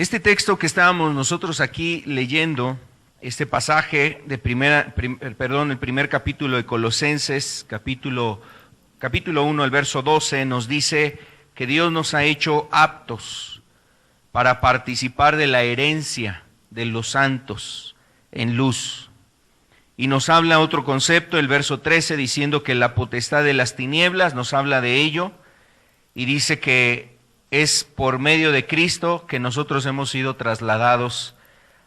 Este texto que estábamos nosotros aquí leyendo, este pasaje de el primer capítulo de Colosenses, capítulo 1, el verso 12, nos dice que Dios nos ha hecho aptos para participar de la herencia de los santos en luz. Y nos habla otro concepto, el verso 13, diciendo que la potestad de las tinieblas, nos habla de ello, y dice que es por medio de Cristo que nosotros hemos sido trasladados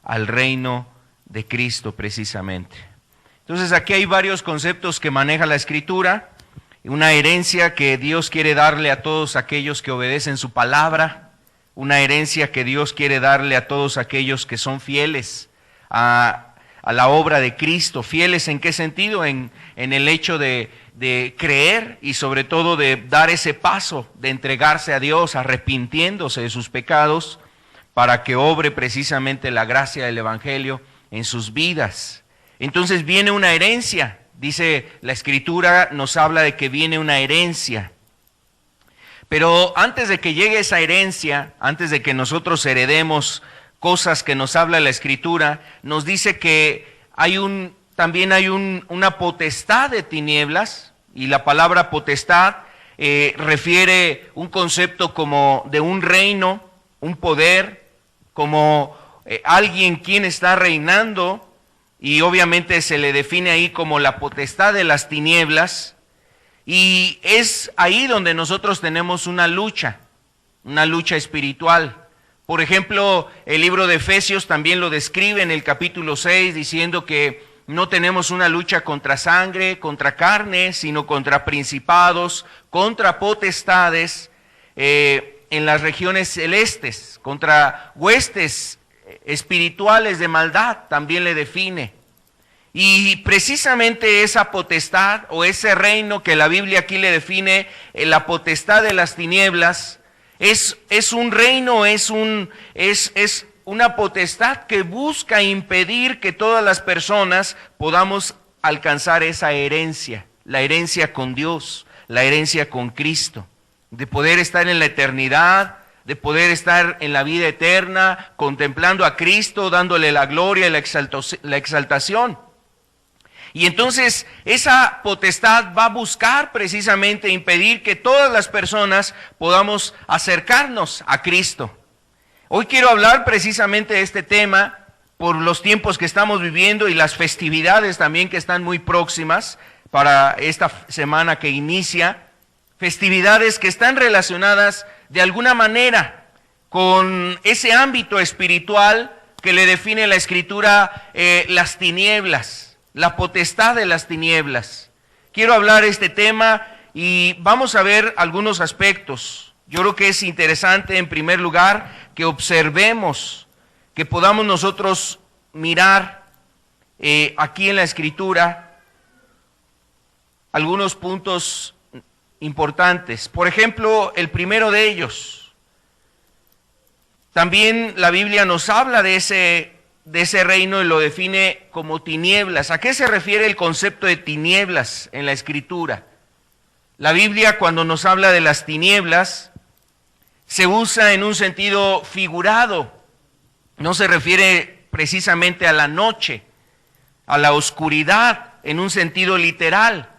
al reino de Cristo precisamente. Entonces aquí hay varios conceptos que maneja la Escritura, una herencia que Dios quiere darle a todos aquellos que obedecen su palabra, una herencia que Dios quiere darle a todos aquellos que son fieles a la obra de Cristo. ¿Fieles en qué sentido? En el hecho de creer y sobre todo de dar ese paso, de entregarse a Dios, arrepintiéndose de sus pecados, para que obre precisamente la gracia del Evangelio en sus vidas. Entonces viene una herencia, dice la Escritura, nos habla de que viene una herencia. Pero antes de que llegue esa herencia, antes de que nosotros heredemos cosas que nos habla la Escritura, nos dice que también hay una potestad de tinieblas, y la palabra potestad refiere un concepto como de un reino, un poder, como alguien quien está reinando, y obviamente se le define ahí como la potestad de las tinieblas, y es ahí donde nosotros tenemos una lucha espiritual. Por ejemplo, el libro de Efesios también lo describe en el capítulo 6, diciendo que no tenemos una lucha contra sangre, contra carne, sino contra principados, contra potestades en las regiones celestes, contra huestes espirituales de maldad, también le define. Y precisamente esa potestad o ese reino que la Biblia aquí le define, la potestad de las tinieblas, es un reino, es una potestad que busca impedir que todas las personas podamos alcanzar esa herencia, la herencia con Dios, la herencia con Cristo, de poder estar en la eternidad, de poder estar en la vida eterna, contemplando a Cristo, dándole la gloria y la exaltación. Y entonces esa potestad va a buscar precisamente impedir que todas las personas podamos acercarnos a Cristo. Hoy quiero hablar precisamente de este tema por los tiempos que estamos viviendo y las festividades también que están muy próximas para esta semana que inicia. Festividades que están relacionadas de alguna manera con ese ámbito espiritual que le define la Escritura, las tinieblas. La potestad de las tinieblas. Quiero hablar de este tema y vamos a ver algunos aspectos. Yo creo que es interesante, en primer lugar, que observemos, que podamos nosotros mirar aquí en la Escritura algunos puntos importantes. Por ejemplo, el primero de ellos. También la Biblia nos habla de ese reino y lo define como tinieblas. ¿A qué se refiere el concepto de tinieblas en la Escritura? La Biblia, cuando nos habla de las tinieblas, se usa en un sentido figurado. No se refiere precisamente a la noche, a la oscuridad, en un sentido literal.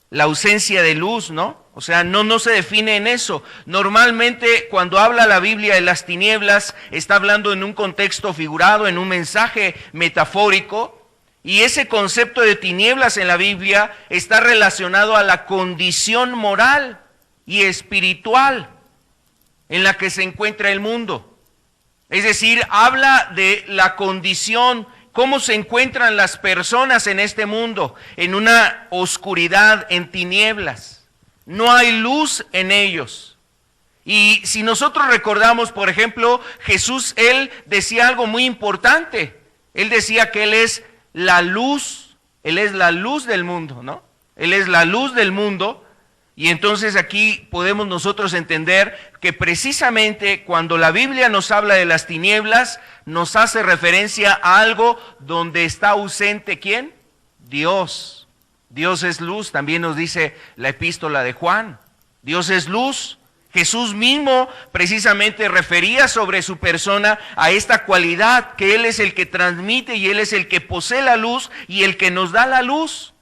La ausencia de luz, ¿no? O sea, no se define en eso. Normalmente cuando habla la Biblia de las tinieblas, está hablando en un contexto figurado, en un mensaje metafórico, y ese concepto de tinieblas en la Biblia está relacionado a la condición moral y espiritual en la que se encuentra el mundo. Es decir, habla de la condición, cómo se encuentran las personas en este mundo, en una oscuridad, en tinieblas. No hay luz en ellos. Y si nosotros recordamos, por ejemplo, Jesús, Él decía algo muy importante. Él decía que Él es la luz del mundo, ¿no? Él es la luz del mundo. Y entonces aquí podemos nosotros entender que precisamente cuando la Biblia nos habla de las tinieblas, nos hace referencia a algo donde está ausente, ¿quién? Dios. Dios es luz, también nos dice la epístola de Juan. Dios es luz Jesús mismo precisamente refería sobre su persona a esta cualidad, que Él es el que transmite y Él es el que posee la luz y el que nos da la luz.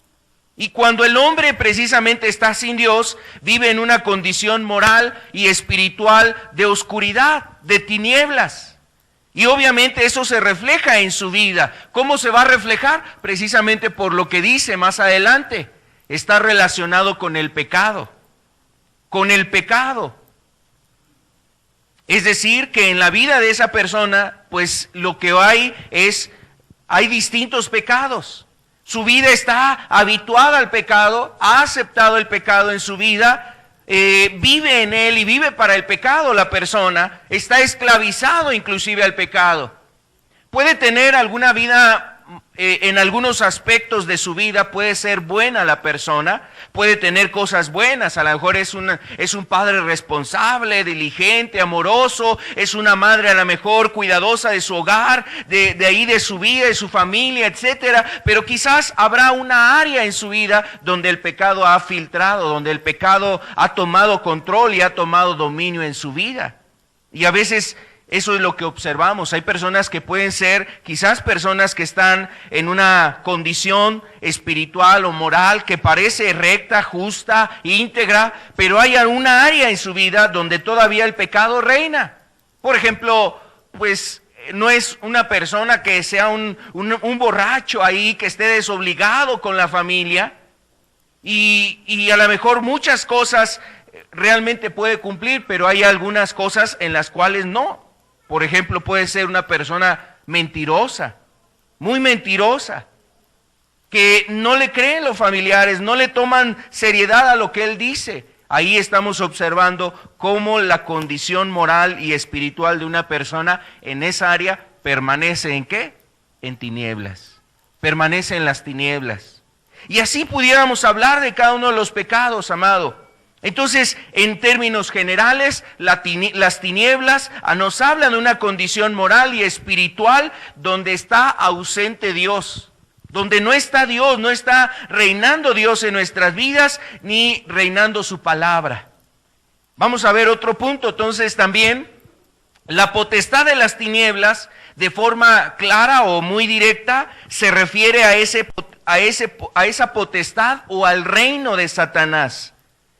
Y cuando el hombre precisamente está sin Dios, vive en una condición moral y espiritual de oscuridad, de tinieblas. Y obviamente eso se refleja en su vida. ¿Cómo se va a reflejar? Precisamente por lo que dice más adelante. Está relacionado con el pecado. Con el pecado. Es decir, que en la vida de esa persona, pues lo que hay distintos pecados. Su vida está habituada al pecado, ha aceptado el pecado en su vida, vive en él y vive para el pecado la persona, está esclavizado inclusive al pecado. Puede tener alguna vida, en algunos aspectos de su vida puede ser buena la persona, puede tener cosas buenas, a lo mejor es un padre responsable, diligente, amoroso, es una madre a lo mejor cuidadosa de su hogar, de ahí de su vida, de su familia, etcétera, pero quizás habrá una área en su vida donde el pecado ha filtrado, donde el pecado ha tomado control y ha tomado dominio en su vida. Y a veces eso es lo que observamos. Hay personas que pueden ser, quizás personas que están en una condición espiritual o moral que parece recta, justa, íntegra, pero hay alguna área en su vida donde todavía el pecado reina. Por ejemplo, pues no es una persona que sea un borracho ahí, que esté desobligado con la familia y a lo mejor muchas cosas realmente puede cumplir, pero hay algunas cosas en las cuales no. Por ejemplo, puede ser una persona mentirosa, muy mentirosa, que no le creen los familiares, no le toman seriedad a lo que él dice. Ahí estamos observando cómo la condición moral y espiritual de una persona en esa área permanece ¿en qué? En tinieblas, permanece en las tinieblas. Y así pudiéramos hablar de cada uno de los pecados, amado. Entonces, en términos generales, las tinieblas nos hablan de una condición moral y espiritual donde está ausente Dios, donde no está Dios, no está reinando Dios en nuestras vidas, ni reinando su palabra. Vamos a ver otro punto, entonces también, la potestad de las tinieblas, de forma clara o muy directa, se refiere a esa potestad o al reino de Satanás.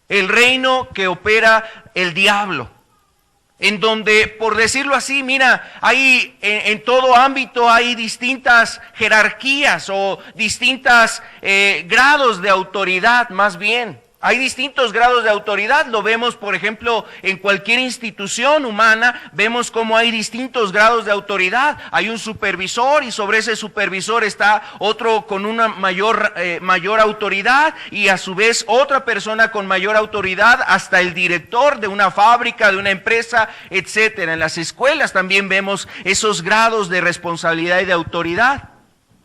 El reino que opera el diablo, en donde, por decirlo así, mira, hay en todo ámbito hay distintas jerarquías o distintos grados de autoridad, más bien. Hay distintos grados de autoridad, lo vemos por ejemplo en cualquier institución humana, vemos cómo hay distintos grados de autoridad. Hay un supervisor y sobre ese supervisor está otro con una mayor autoridad y a su vez otra persona con mayor autoridad, hasta el director de una fábrica, de una empresa, etcétera. En las escuelas también vemos esos grados de responsabilidad y de autoridad.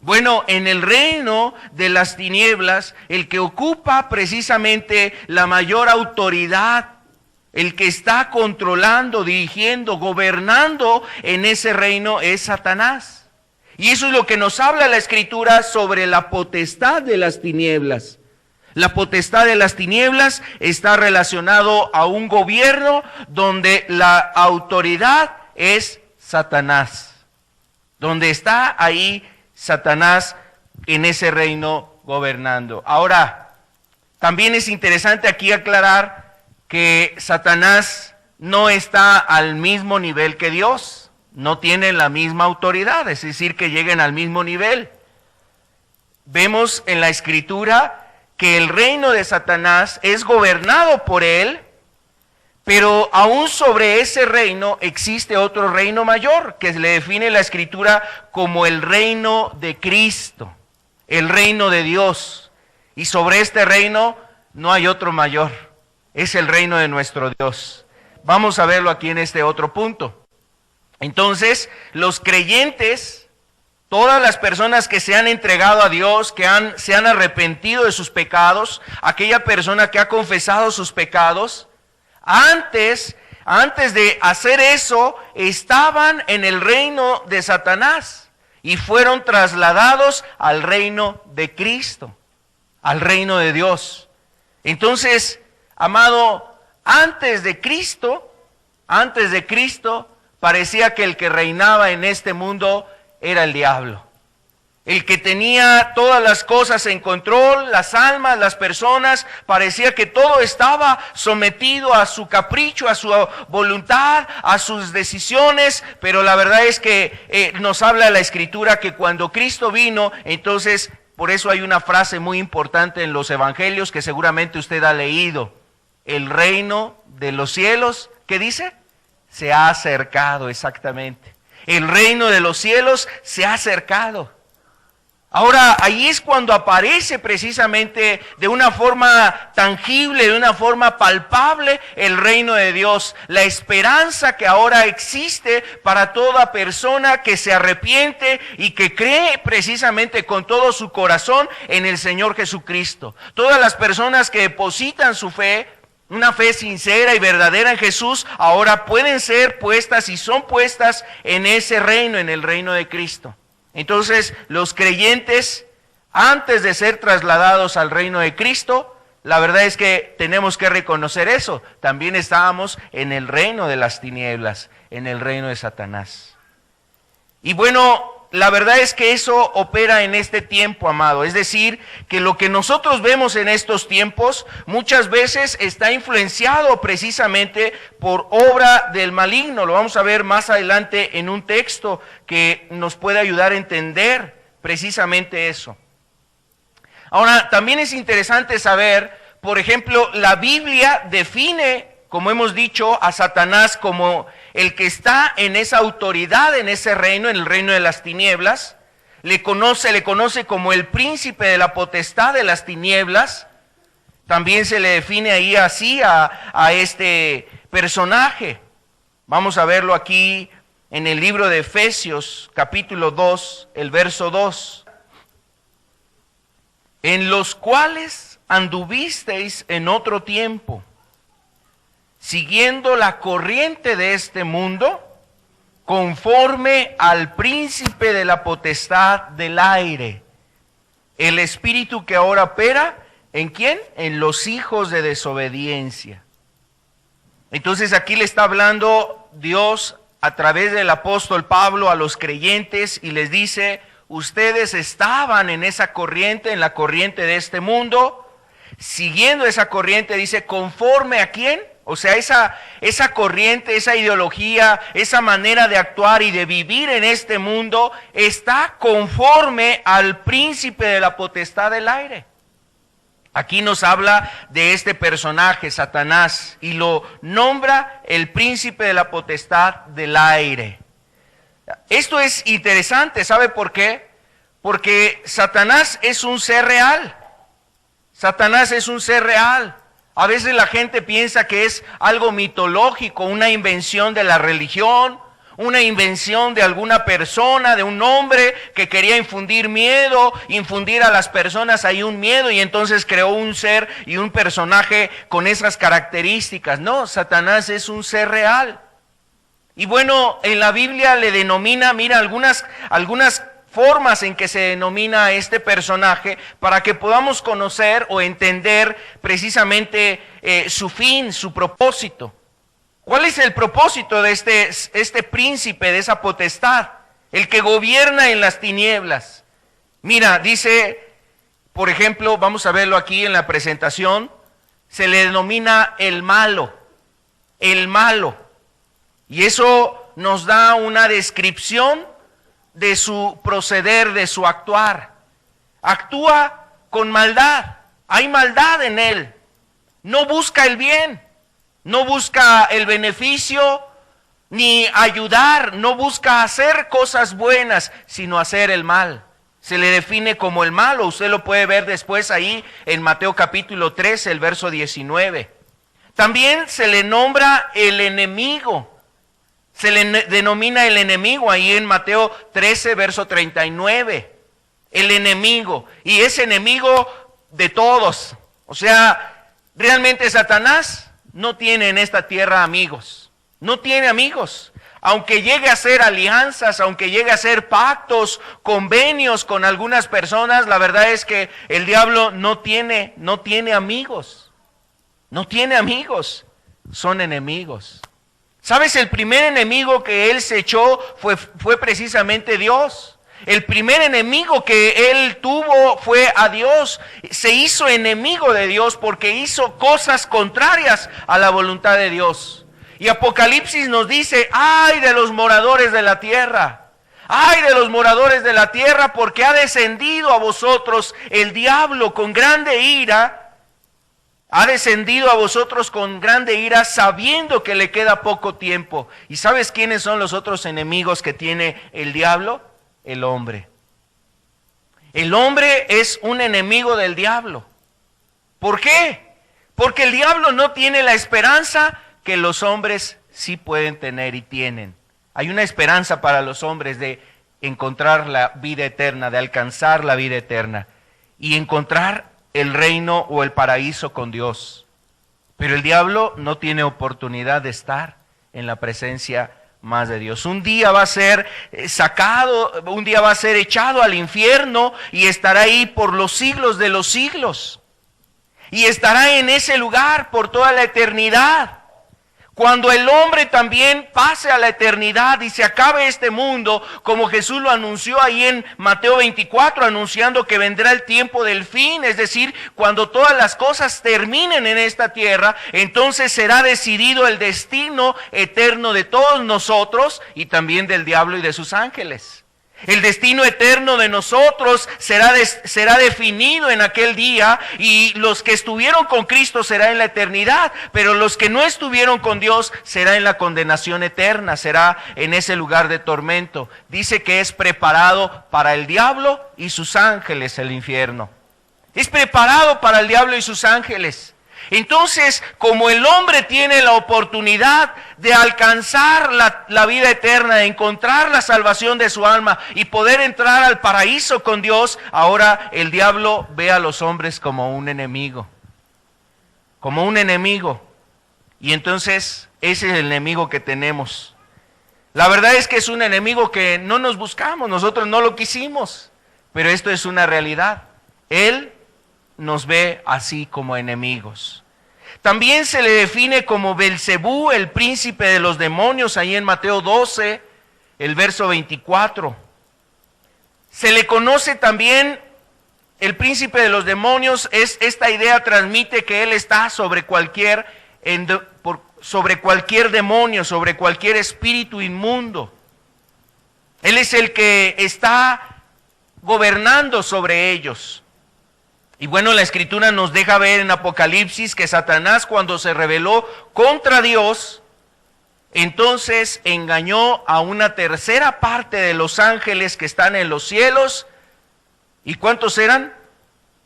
Bueno, en el reino de las tinieblas, el que ocupa precisamente la mayor autoridad, el que está controlando, dirigiendo, gobernando en ese reino es Satanás. Y eso es lo que nos habla la Escritura sobre la potestad de las tinieblas. La potestad de las tinieblas está relacionado a un gobierno donde la autoridad es Satanás, donde está ahí Satanás en ese reino gobernando. Ahora, también es interesante aquí aclarar que Satanás no está al mismo nivel que Dios, no tiene la misma autoridad, es decir, que lleguen al mismo nivel. Vemos en la Escritura que el reino de Satanás es gobernado por él, pero aún sobre ese reino existe otro reino mayor, que le define la Escritura como el reino de Cristo, el reino de Dios. Y sobre este reino no hay otro mayor, es el reino de nuestro Dios. Vamos a verlo aquí en este otro punto. Entonces, los creyentes, todas las personas que se han entregado a Dios, que se han arrepentido de sus pecados, aquella persona que ha confesado sus pecados, antes de hacer eso, estaban en el reino de Satanás y fueron trasladados al reino de Cristo, al reino de Dios. Entonces, amado, antes de Cristo, parecía que el que reinaba en este mundo era el diablo. El que tenía todas las cosas en control, las almas, las personas, parecía que todo estaba sometido a su capricho, a su voluntad, a sus decisiones, pero la verdad es que nos habla la Escritura que cuando Cristo vino, entonces, por eso hay una frase muy importante en los evangelios que seguramente usted ha leído: el reino de los cielos, ¿qué dice? Se ha acercado, exactamente. El reino de los cielos se ha acercado. Ahora, ahí es cuando aparece precisamente de una forma tangible, de una forma palpable, el reino de Dios. La esperanza que ahora existe para toda persona que se arrepiente y que cree precisamente con todo su corazón en el Señor Jesucristo. Todas las personas que depositan su fe, una fe sincera y verdadera en Jesús, ahora pueden ser puestas y son puestas en ese reino, en el reino de Cristo. Entonces, los creyentes, antes de ser trasladados al reino de Cristo, la verdad es que tenemos que reconocer eso. También estábamos en el reino de las tinieblas, en el reino de Satanás. Y bueno, la verdad es que eso opera en este tiempo, amado. Es decir, que lo que nosotros vemos en estos tiempos muchas veces está influenciado precisamente por obra del maligno. Lo vamos a ver más adelante en un texto que nos puede ayudar a entender precisamente eso. Ahora, también es interesante saber, por ejemplo, la Biblia define, como hemos dicho, a Satanás como el que está en esa autoridad, en ese reino, en el reino de las tinieblas. Le conoce como el príncipe de la potestad de las tinieblas. También se le define ahí así a este personaje. Vamos a verlo aquí en el libro de Efesios, capítulo 2, el verso 2. En los cuales anduvisteis en otro tiempo, siguiendo la corriente de este mundo, conforme al príncipe de la potestad del aire, el espíritu que ahora opera, ¿en quién? En los hijos de desobediencia. Entonces aquí le está hablando Dios a través del apóstol Pablo a los creyentes y les dice: ustedes estaban en esa corriente, en la corriente de este mundo, siguiendo esa corriente, dice, ¿conforme a quién? O sea, esa corriente, esa ideología, esa manera de actuar y de vivir en este mundo está conforme al príncipe de la potestad del aire. Aquí nos habla de este personaje, Satanás, y lo nombra el príncipe de la potestad del aire. Esto es interesante, ¿sabe por qué? Porque Satanás es un ser real. Satanás es un ser real. A veces la gente piensa que es algo mitológico, una invención de la religión, una invención de alguna persona, de un hombre que quería infundir miedo, infundir a las personas ahí un miedo y entonces creó un ser y un personaje con esas características. No, Satanás es un ser real. Y bueno, en la Biblia le denomina, mira, algunas formas en que se denomina a este personaje para que podamos conocer o entender precisamente su fin, su propósito. ¿Cuál es el propósito de este príncipe, de esa potestad? El que gobierna en las tinieblas. Mira, dice, por ejemplo, vamos a verlo aquí en la presentación, se le denomina el malo. El malo. Y eso nos da una descripción de su proceder, de su actuar. Actúa con maldad, hay maldad en él. No busca el bien, no busca el beneficio, ni ayudar, no busca hacer cosas buenas, sino hacer el mal. Se le define como el malo, usted lo puede ver después ahí en Mateo capítulo 13, el verso 19. También se le nombra el enemigo. Se le denomina el enemigo ahí en Mateo 13, verso 39. El enemigo. Y es enemigo de todos. O sea, realmente Satanás no tiene en esta tierra amigos. No tiene amigos. Aunque llegue a hacer alianzas, aunque llegue a hacer pactos, convenios con algunas personas, la verdad es que el diablo no tiene amigos. No tiene amigos. son enemigos. ¿Sabes? El primer enemigo que él se echó fue precisamente Dios. El primer enemigo que él tuvo fue a Dios. Se hizo enemigo de Dios porque hizo cosas contrarias a la voluntad de Dios. Y Apocalipsis nos dice, ¡ay de los moradores de la tierra! ¡Ay de los moradores de la tierra! Porque ha descendido a vosotros el diablo con grande ira. Ha descendido a vosotros con grande ira, sabiendo que le queda poco tiempo. ¿Y sabes quiénes son los otros enemigos que tiene el diablo? El hombre. El hombre es un enemigo del diablo. ¿Por qué? Porque el diablo no tiene la esperanza que los hombres sí pueden tener y tienen. Hay una esperanza para los hombres de encontrar la vida eterna, de alcanzar la vida eterna y encontrar el reino o el paraíso con Dios. Pero el diablo no tiene oportunidad de estar en la presencia más de Dios. Un día va a ser sacado, un día va a ser echado al infierno y estará ahí por los siglos de los siglos. Y estará en ese lugar por toda la eternidad. Cuando el hombre también pase a la eternidad y se acabe este mundo, como Jesús lo anunció ahí en Mateo 24, anunciando que vendrá el tiempo del fin, es decir, cuando todas las cosas terminen en esta tierra, entonces será decidido el destino eterno de todos nosotros y también del diablo y de sus ángeles. El destino eterno de nosotros será definido en aquel día y los que estuvieron con Cristo será en la eternidad, pero los que no estuvieron con Dios será en la condenación eterna, será en ese lugar de tormento. Dice que es preparado para el diablo y sus ángeles el infierno. Es preparado para el diablo y sus ángeles. Entonces, como el hombre tiene la oportunidad de alcanzar la vida eterna, de encontrar la salvación de su alma y poder entrar al paraíso con Dios, ahora el diablo ve a los hombres como un enemigo. Como un enemigo. Y entonces, ese es el enemigo que tenemos. La verdad es que es un enemigo que no nos buscamos, nosotros no lo quisimos, pero esto es una realidad. Él nos ve así como enemigos. También se le define como Belcebú, el príncipe de los demonios, ahí en Mateo 12, el verso 24. Se le conoce también el príncipe de los demonios, esta idea transmite que él está sobre cualquier demonio, sobre cualquier espíritu inmundo. Él es el que está gobernando sobre ellos. Y bueno, la Escritura nos deja ver en Apocalipsis que Satanás, cuando se rebeló contra Dios, entonces engañó a una tercera parte de los ángeles que están en los cielos. ¿Y cuántos eran?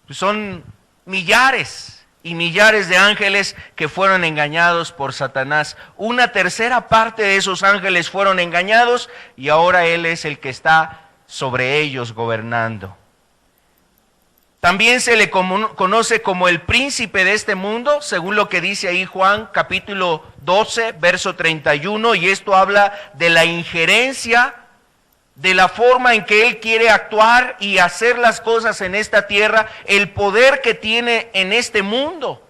Pues son millares y millares de ángeles que fueron engañados por Satanás. Una tercera parte de esos ángeles fueron engañados y ahora él es el que está sobre ellos gobernando. También se le conoce como el príncipe de este mundo, según lo que dice ahí Juan capítulo 12, verso 31, y esto habla de la injerencia, de la forma en que él quiere actuar y hacer las cosas en esta tierra, el poder que tiene en este mundo,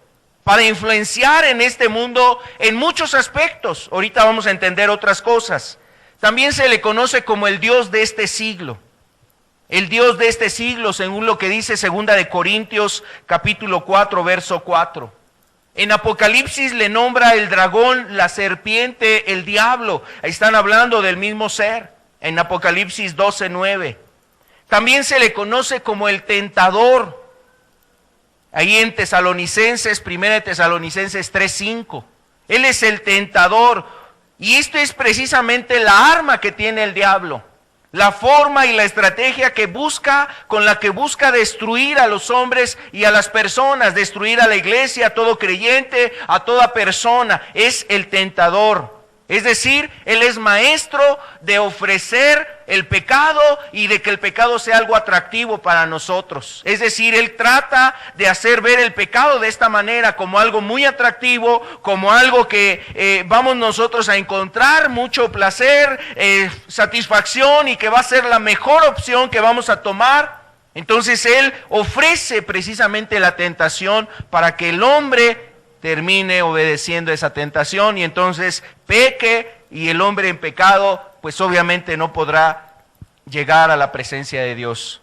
para influenciar en este mundo en muchos aspectos. Ahorita vamos a entender otras cosas. También se le conoce como el Dios de este siglo. El Dios de este siglo, según lo que dice 2 de Corintios capítulo 4, verso 4. En Apocalipsis le nombra el dragón, la serpiente, el diablo. Ahí están hablando del mismo ser, en Apocalipsis 12, 9. También se le conoce como el tentador. Ahí en Tesalonicenses, 1 Tesalonicenses 3, 5. Él es el tentador. Y esto es precisamente la arma que tiene el diablo. La forma y la estrategia con la que busca destruir a los hombres y a las personas, destruir a la iglesia, a todo creyente, a toda persona, es el tentador. Es decir, él es maestro de ofrecer el pecado y de que el pecado sea algo atractivo para nosotros. Es decir, él trata de hacer ver el pecado de esta manera como algo muy atractivo, como algo que vamos nosotros a encontrar mucho placer, satisfacción y que va a ser la mejor opción que vamos a tomar. Entonces él ofrece precisamente la tentación para que el hombre termine obedeciendo esa tentación y entonces peque, y el hombre en pecado pues obviamente no podrá llegar a la presencia de Dios.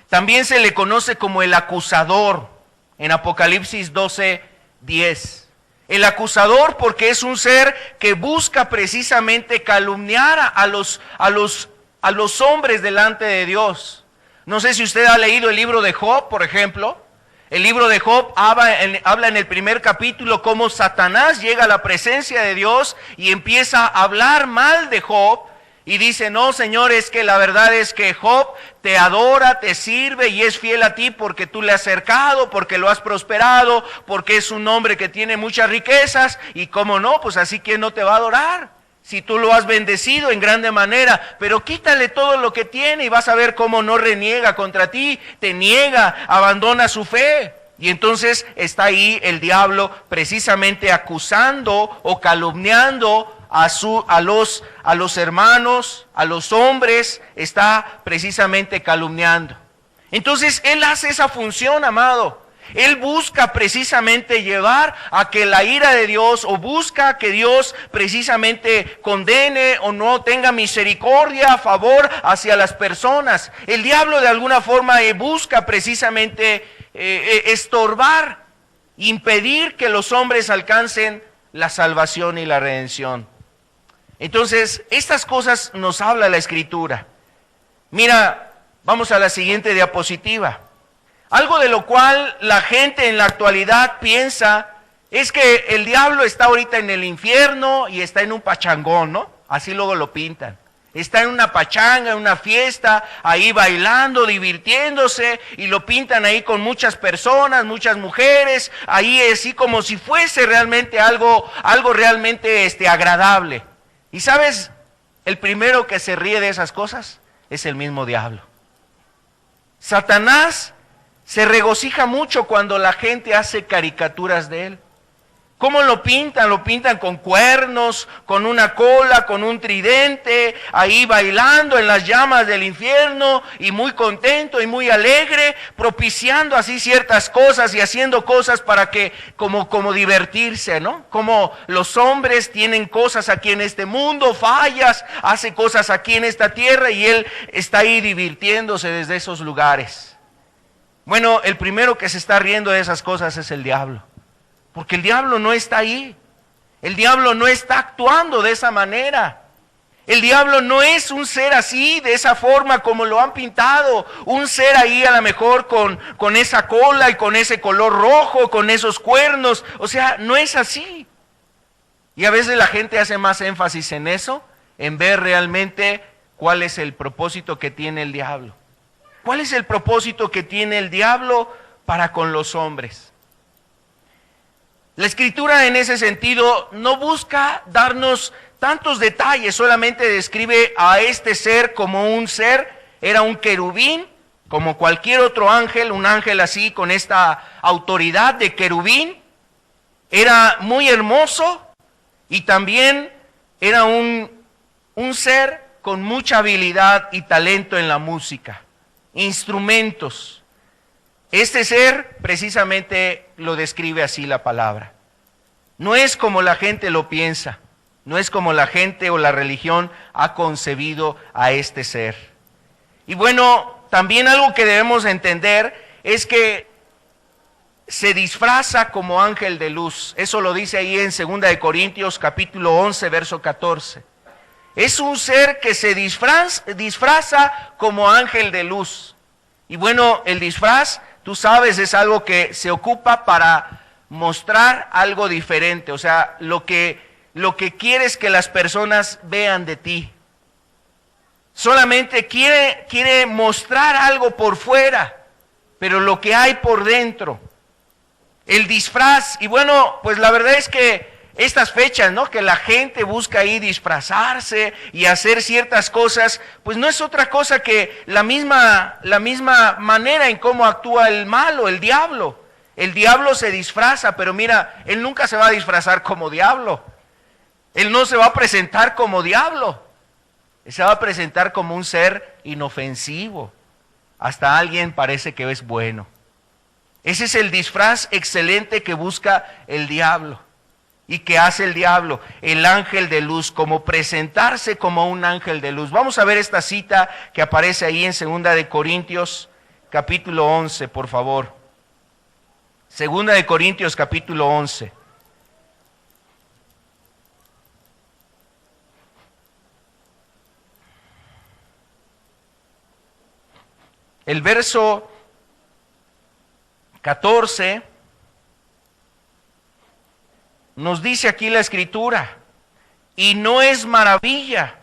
También se le conoce como el acusador en Apocalipsis 12:10. El acusador porque es un ser que busca precisamente calumniar a los hombres delante de Dios. No sé si usted ha leído el libro de Job, por ejemplo. El libro de Job habla en el primer capítulo cómo Satanás llega a la presencia de Dios y empieza a hablar mal de Job. Y dice, no, Señor, es que la verdad es que Job te adora, te sirve y es fiel a ti porque tú le has cercado, porque lo has prosperado, porque es un hombre que tiene muchas riquezas. Y cómo no, pues así que no te va a adorar, si tú lo has bendecido en grande manera. Pero quítale todo lo que tiene y vas a ver cómo no reniega contra ti, te niega, abandona su fe. Y entonces está ahí el diablo precisamente acusando o calumniando a los hermanos, a los hombres, está precisamente calumniando. Entonces él hace esa función, amado. Él busca precisamente llevar a que la ira de Dios, o busca que Dios precisamente condene o no tenga misericordia, a favor hacia las personas. El diablo de alguna forma busca precisamente estorbar, impedir que los hombres alcancen la salvación y la redención. Entonces, estas cosas nos habla la Escritura. Mira, vamos a la siguiente diapositiva. Algo de lo cual la gente en la actualidad piensa es que el diablo está ahorita en el infierno y está en un pachangón, ¿no? Así luego lo pintan. Está en una pachanga, en una fiesta, ahí bailando, divirtiéndose, y lo pintan ahí con muchas personas, muchas mujeres, ahí así como si fuese realmente algo realmente agradable. Y ¿sabes? El primero que se ríe de esas cosas es el mismo diablo. Satanás se regocija mucho cuando la gente hace caricaturas de él. ¿Cómo lo pintan? Lo pintan con cuernos, con una cola, con un tridente, ahí bailando en las llamas del infierno y muy contento y muy alegre, propiciando así ciertas cosas y haciendo cosas para que, como divertirse, ¿no? Como los hombres tienen cosas aquí en este mundo, fallas, hace cosas aquí en esta tierra y él está ahí divirtiéndose desde esos lugares. Bueno, el primero que se está riendo de esas cosas es el diablo. Porque el diablo no está ahí. El diablo no está actuando de esa manera. El diablo no es un ser así, de esa forma como lo han pintado. Un ser ahí a lo mejor con esa cola y con ese color rojo, con esos cuernos. O sea, no es así. Y a veces la gente hace más énfasis en eso, en ver realmente cuál es el propósito que tiene el diablo. ¿Cuál es el propósito que tiene el diablo para con los hombres? La Escritura en ese sentido no busca darnos tantos detalles, solamente describe a este ser como un ser, era un querubín, como cualquier otro ángel, un ángel así con esta autoridad de querubín, era muy hermoso y también era un ser con mucha habilidad y talento en la música, instrumentos. Este ser precisamente lo describe así la palabra. No es como la gente lo piensa, no es como la gente o la religión ha concebido a este ser. Y bueno, también algo que debemos entender es que se disfraza como ángel de luz. Eso lo dice ahí en 2 Corintios capítulo 11, verso 14. Es un ser que se disfraza como ángel de luz. Y bueno, el disfraz, tú sabes, es algo que se ocupa para mostrar algo diferente. O sea, lo que quieres que las personas vean de ti. Solamente quiere mostrar algo por fuera, pero lo que hay por dentro. El disfraz, y bueno, pues la verdad es que estas fechas, ¿no? Que la gente busca ahí disfrazarse y hacer ciertas cosas, pues no es otra cosa que la misma manera en cómo actúa el malo, el diablo. El diablo se disfraza, pero mira, él nunca se va a disfrazar como diablo. Él no se va a presentar como diablo. Él se va a presentar como un ser inofensivo. Hasta alguien parece que es bueno. Ese es el disfraz excelente que busca el diablo y que hace el diablo, el ángel de luz, como presentarse como un ángel de luz. Vamos a ver esta cita que aparece ahí en 2 de Corintios, capítulo 11, por favor. 2 de Corintios, capítulo 11. El verso 14 nos dice aquí la Escritura, y no es maravilla,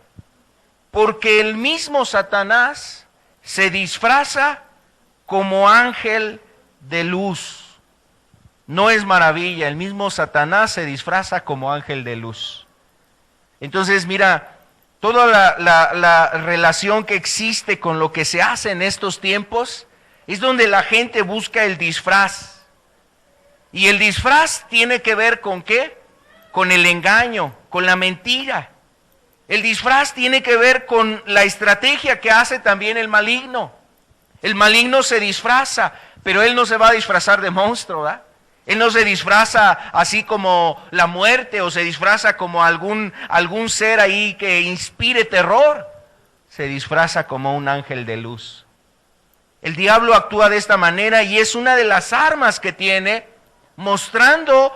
porque el mismo Satanás se disfraza como ángel de luz. No es maravilla, el mismo Satanás se disfraza como ángel de luz. Entonces, mira, toda la relación que existe con lo que se hace en estos tiempos es donde la gente busca el disfraz. Y el disfraz tiene que ver ¿con qué? Con el engaño, con la mentira. El disfraz tiene que ver con la estrategia que hace también el maligno. El maligno se disfraza, pero él no se va a disfrazar de monstruo, ¿verdad? Él no se disfraza así como la muerte o se disfraza como algún ser ahí que inspire terror. Se disfraza como un ángel de luz. El diablo actúa de esta manera y es una de las armas que tiene, mostrando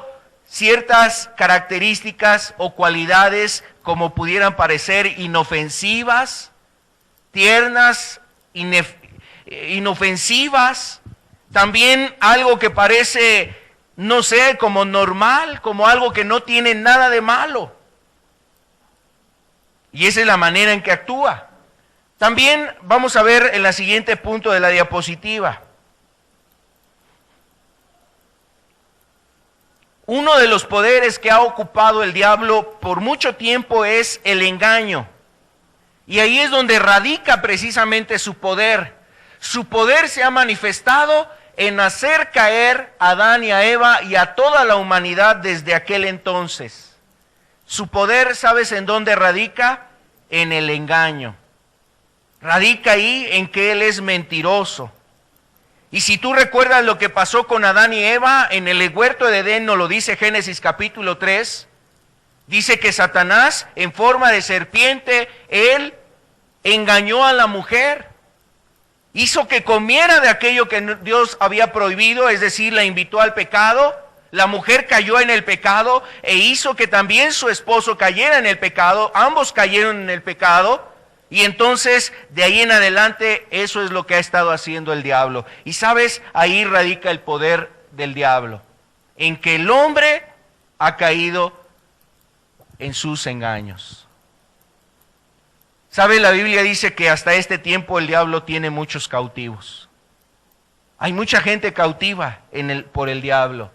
ciertas características o cualidades como pudieran parecer inofensivas, tiernas, inofensivas, también algo que parece, no sé, como normal, como algo que no tiene nada de malo. Y esa es la manera en que actúa. También vamos a ver en el siguiente punto de la diapositiva. Uno de los poderes que ha ocupado el diablo por mucho tiempo es el engaño. Y ahí es donde radica precisamente su poder. Su poder se ha manifestado en hacer caer a Adán y a Eva y a toda la humanidad desde aquel entonces. Su poder, ¿sabes en dónde radica? En el engaño. Radica ahí en que él es mentiroso. Y si tú recuerdas lo que pasó con Adán y Eva en el huerto de Edén, nos lo dice Génesis capítulo 3, dice que Satanás en forma de serpiente, él engañó a la mujer, hizo que comiera de aquello que Dios había prohibido, es decir, la invitó al pecado. La mujer cayó en el pecado e hizo que también su esposo cayera en el pecado, ambos cayeron en el pecado. Y entonces, de ahí en adelante, eso es lo que ha estado haciendo el diablo. Y sabes, ahí radica el poder del diablo, en que el hombre ha caído en sus engaños. ¿Sabes? La Biblia dice que hasta este tiempo el diablo tiene muchos cautivos. Hay mucha gente cautiva por el diablo.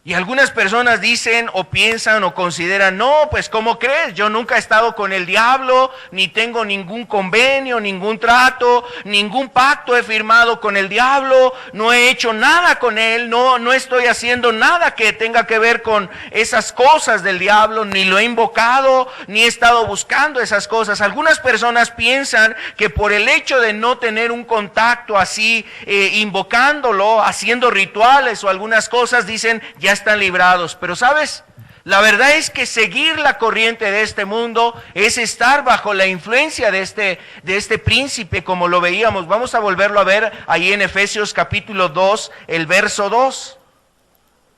Y algunas personas dicen o piensan o consideran, no, pues ¿cómo crees? Yo nunca he estado con el diablo, ni tengo ningún convenio, ningún trato, ningún pacto he firmado con el diablo, no he hecho nada con él, no estoy haciendo nada que tenga que ver con esas cosas del diablo, ni lo he invocado, ni he estado buscando esas cosas. Algunas personas piensan que por el hecho de no tener un contacto así, invocándolo, haciendo rituales o algunas cosas, dicen, ya están librados. Pero ¿sabes? La verdad es que seguir la corriente de este mundo es estar bajo la influencia de este príncipe, como lo veíamos. Vamos a volverlo a ver ahí en Efesios capítulo 2, el verso 2.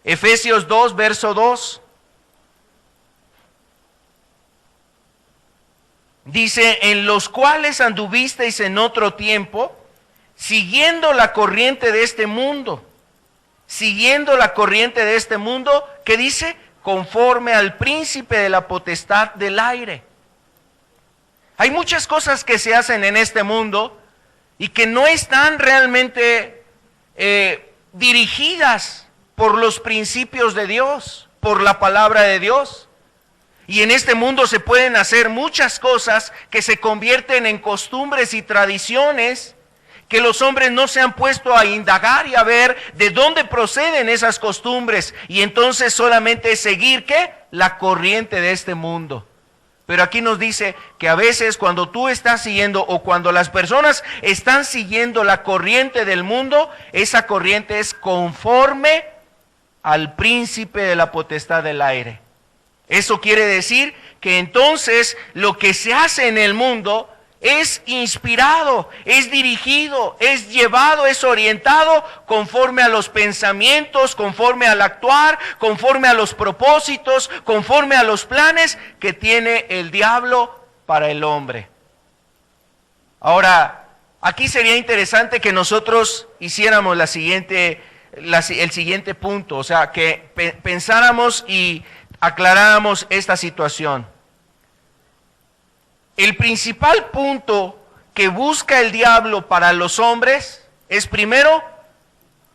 Efesios 2, verso 2. Dice, en los cuales anduvisteis en otro tiempo, siguiendo la corriente de este mundo. Siguiendo la corriente de este mundo, que dice, conforme al príncipe de la potestad del aire. Hay muchas cosas que se hacen en este mundo y que no están realmente dirigidas por los principios de Dios, por la palabra de Dios. Y en este mundo se pueden hacer muchas cosas que se convierten en costumbres y tradiciones, que los hombres no se han puesto a indagar y a ver de dónde proceden esas costumbres. Y entonces solamente seguir, ¿qué? La corriente de este mundo. Pero aquí nos dice que a veces cuando tú estás siguiendo o cuando las personas están siguiendo la corriente del mundo, esa corriente es conforme al príncipe de la potestad del aire. Eso quiere decir que entonces lo que se hace en el mundo es inspirado, es dirigido, es llevado, es orientado conforme a los pensamientos, conforme al actuar, conforme a los propósitos, conforme a los planes que tiene el diablo para el hombre. Ahora, aquí sería interesante que nosotros hiciéramos el siguiente punto, o sea, que pensáramos y aclaráramos esta situación. El principal punto que busca el diablo para los hombres es primero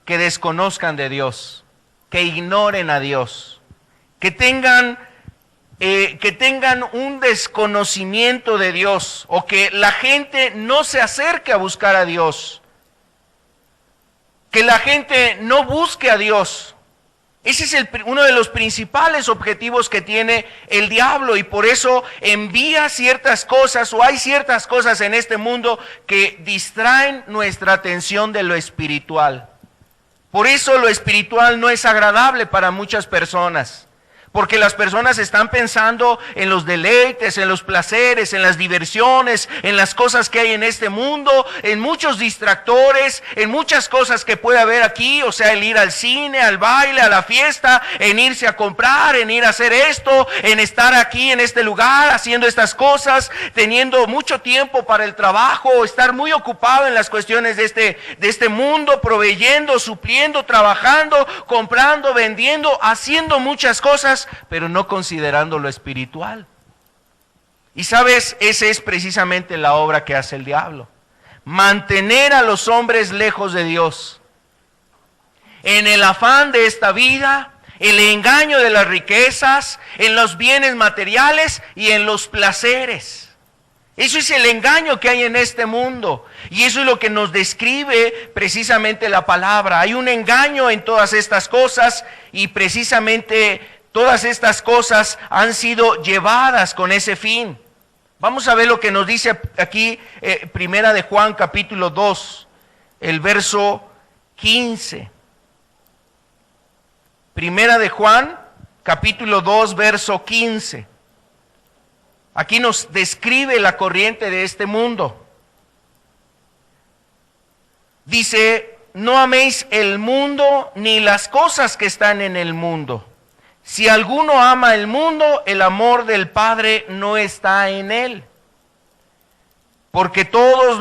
que desconozcan de Dios, que ignoren a Dios, que tengan un desconocimiento de Dios, o que la gente no se acerque a buscar a Dios, que la gente no busque a Dios. Ese es uno de los principales objetivos que tiene el diablo, y por eso envía ciertas cosas, o hay ciertas cosas en este mundo que distraen nuestra atención de lo espiritual. Por eso lo espiritual no es agradable para muchas personas, porque las personas están pensando en los deleites, en los placeres, en las diversiones, en las cosas que hay en este mundo, en muchos distractores, en muchas cosas que puede haber aquí, o sea, el ir al cine, al baile, a la fiesta, en irse a comprar, en ir a hacer esto, en estar aquí en este lugar, haciendo estas cosas, teniendo mucho tiempo para el trabajo, estar muy ocupado en las cuestiones de este mundo, proveyendo, supliendo, trabajando, comprando, vendiendo, haciendo muchas cosas, pero no considerando lo espiritual. Y sabes, esa es precisamente la obra que hace el diablo: mantener a los hombres lejos de Dios, en el afán de esta vida, el engaño de las riquezas, en los bienes materiales y en los placeres. Eso es el engaño que hay en este mundo, y eso es lo que nos describe precisamente la palabra. Hay un engaño en todas estas cosas, y precisamente todas estas cosas han sido llevadas con ese fin. Vamos a ver lo que nos dice aquí Primera de Juan capítulo 2, el verso 15. Primera de Juan capítulo 2, verso 15. Aquí nos describe la corriente de este mundo. Dice: no améis el mundo ni las cosas que están en el mundo. Si alguno ama el mundo, el amor del Padre no está en él. Porque todo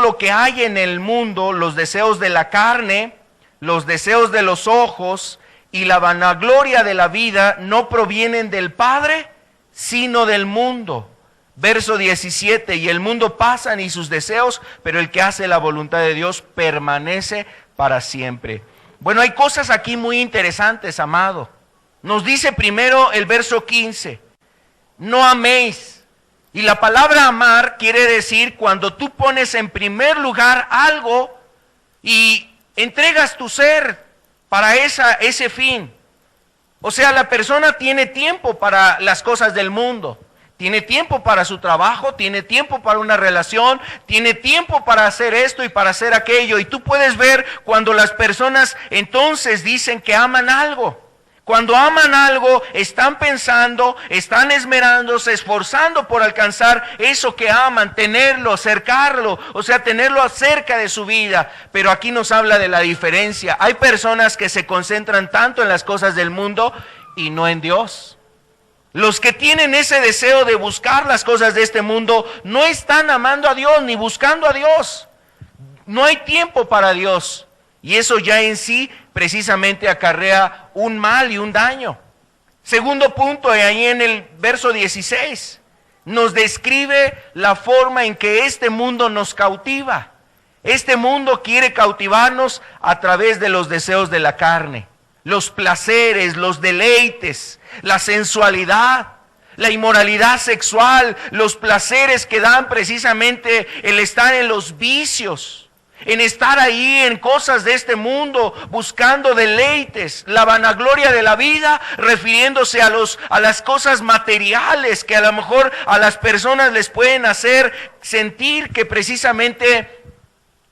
lo que hay en el mundo, los deseos de la carne, los deseos de los ojos y la vanagloria de la vida, no provienen del Padre, sino del mundo. Verso 17: y el mundo pasa y sus deseos, pero el que hace la voluntad de Dios permanece para siempre. Bueno, hay cosas aquí muy interesantes, amado. Nos dice primero el verso 15: no améis. Y la palabra amar quiere decir cuando tú pones en primer lugar algo y entregas tu ser para ese fin. O sea, la persona tiene tiempo para las cosas del mundo, tiene tiempo para su trabajo, tiene tiempo para una relación, tiene tiempo para hacer esto y para hacer aquello. Y tú puedes ver cuando las personas entonces dicen que aman algo. Cuando aman algo, están pensando, están esmerándose, esforzando por alcanzar eso que aman, tenerlo, acercarlo, o sea, tenerlo cerca de su vida. Pero aquí nos habla de la diferencia. Hay personas que se concentran tanto en las cosas del mundo y no en Dios. Los que tienen ese deseo de buscar las cosas de este mundo no están amando a Dios ni buscando a Dios. No hay tiempo para Dios. Y eso ya en sí precisamente acarrea un mal y un daño. Segundo punto, ahí en el verso 16, nos describe la forma en que este mundo nos cautiva. Este mundo quiere cautivarnos a través de los deseos de la carne, los placeres, los deleites, la sensualidad, la inmoralidad sexual, los placeres que dan precisamente el estar en los vicios. en estar ahí en cosas de este mundo, buscando deleites, la vanagloria de la vida, refiriéndose a las cosas materiales que a lo mejor a las personas les pueden hacer sentir que precisamente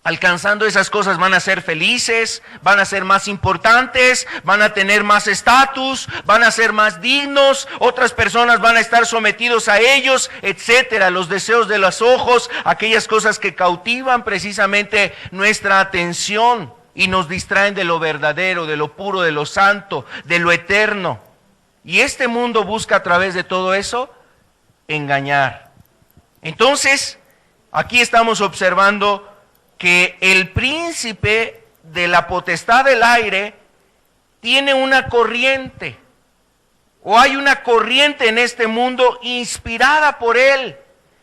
alcanzando esas cosas van a ser felices, van a ser más importantes, van a tener más estatus, van a ser más dignos, otras personas van a estar sometidos a ellos, etcétera. Los deseos de los ojos, aquellas cosas que cautivan precisamente nuestra atención y nos distraen de lo verdadero, de lo puro, de lo santo, de lo eterno. Y este mundo busca a través de todo eso engañar. Entonces, aquí estamos observando que el príncipe de la potestad del aire tiene una corriente, o hay una corriente en este mundo inspirada por él,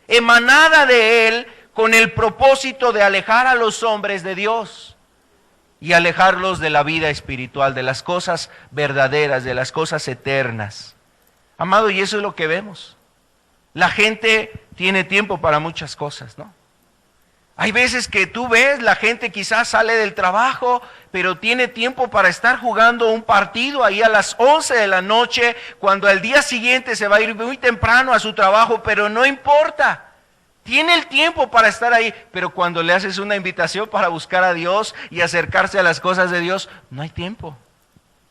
emanada de él, con el propósito de alejar a los hombres de Dios y alejarlos de la vida espiritual, de las cosas verdaderas, de las cosas eternas. Amado, y eso es lo que vemos. La gente tiene tiempo para muchas cosas, ¿no? Hay veces que tú ves, la gente quizás sale del trabajo, pero tiene tiempo para estar jugando un partido ahí a las 11 de la noche, cuando al día siguiente se va a ir muy temprano a su trabajo, pero no importa. Tiene el tiempo para estar ahí, pero cuando le haces una invitación para buscar a Dios y acercarse a las cosas de Dios, no hay tiempo.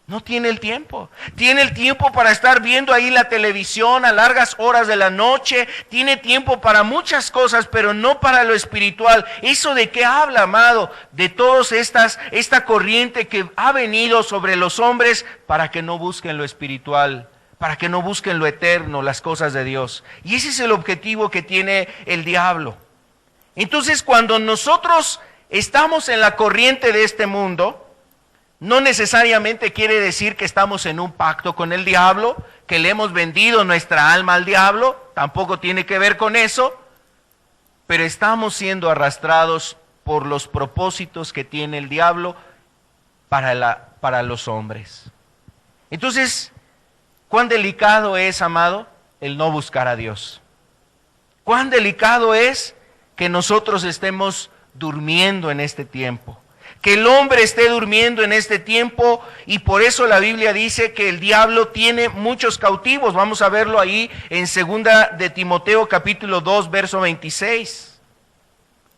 No tiene el tiempo. Tiene el tiempo para estar viendo ahí la televisión a largas horas de la noche. Tiene tiempo para muchas cosas, pero no para lo espiritual. ¿Eso de qué habla, amado? De todas esta corriente que ha venido sobre los hombres para que no busquen lo espiritual, para que no busquen lo eterno, las cosas de Dios. Y ese es el objetivo que tiene el diablo. Entonces, cuando nosotros estamos en la corriente de este mundo, no necesariamente quiere decir que estamos en un pacto con el diablo, que le hemos vendido nuestra alma al diablo, tampoco tiene que ver con eso, pero estamos siendo arrastrados por los propósitos que tiene el diablo para los hombres. Entonces, ¿cuán delicado es, amado, el no buscar a Dios? ¿Cuán delicado es que nosotros estemos durmiendo en este tiempo? Que el hombre esté durmiendo en este tiempo, y por eso la Biblia dice que el diablo tiene muchos cautivos. Vamos a verlo ahí en 2 de Timoteo capítulo 2, verso 26.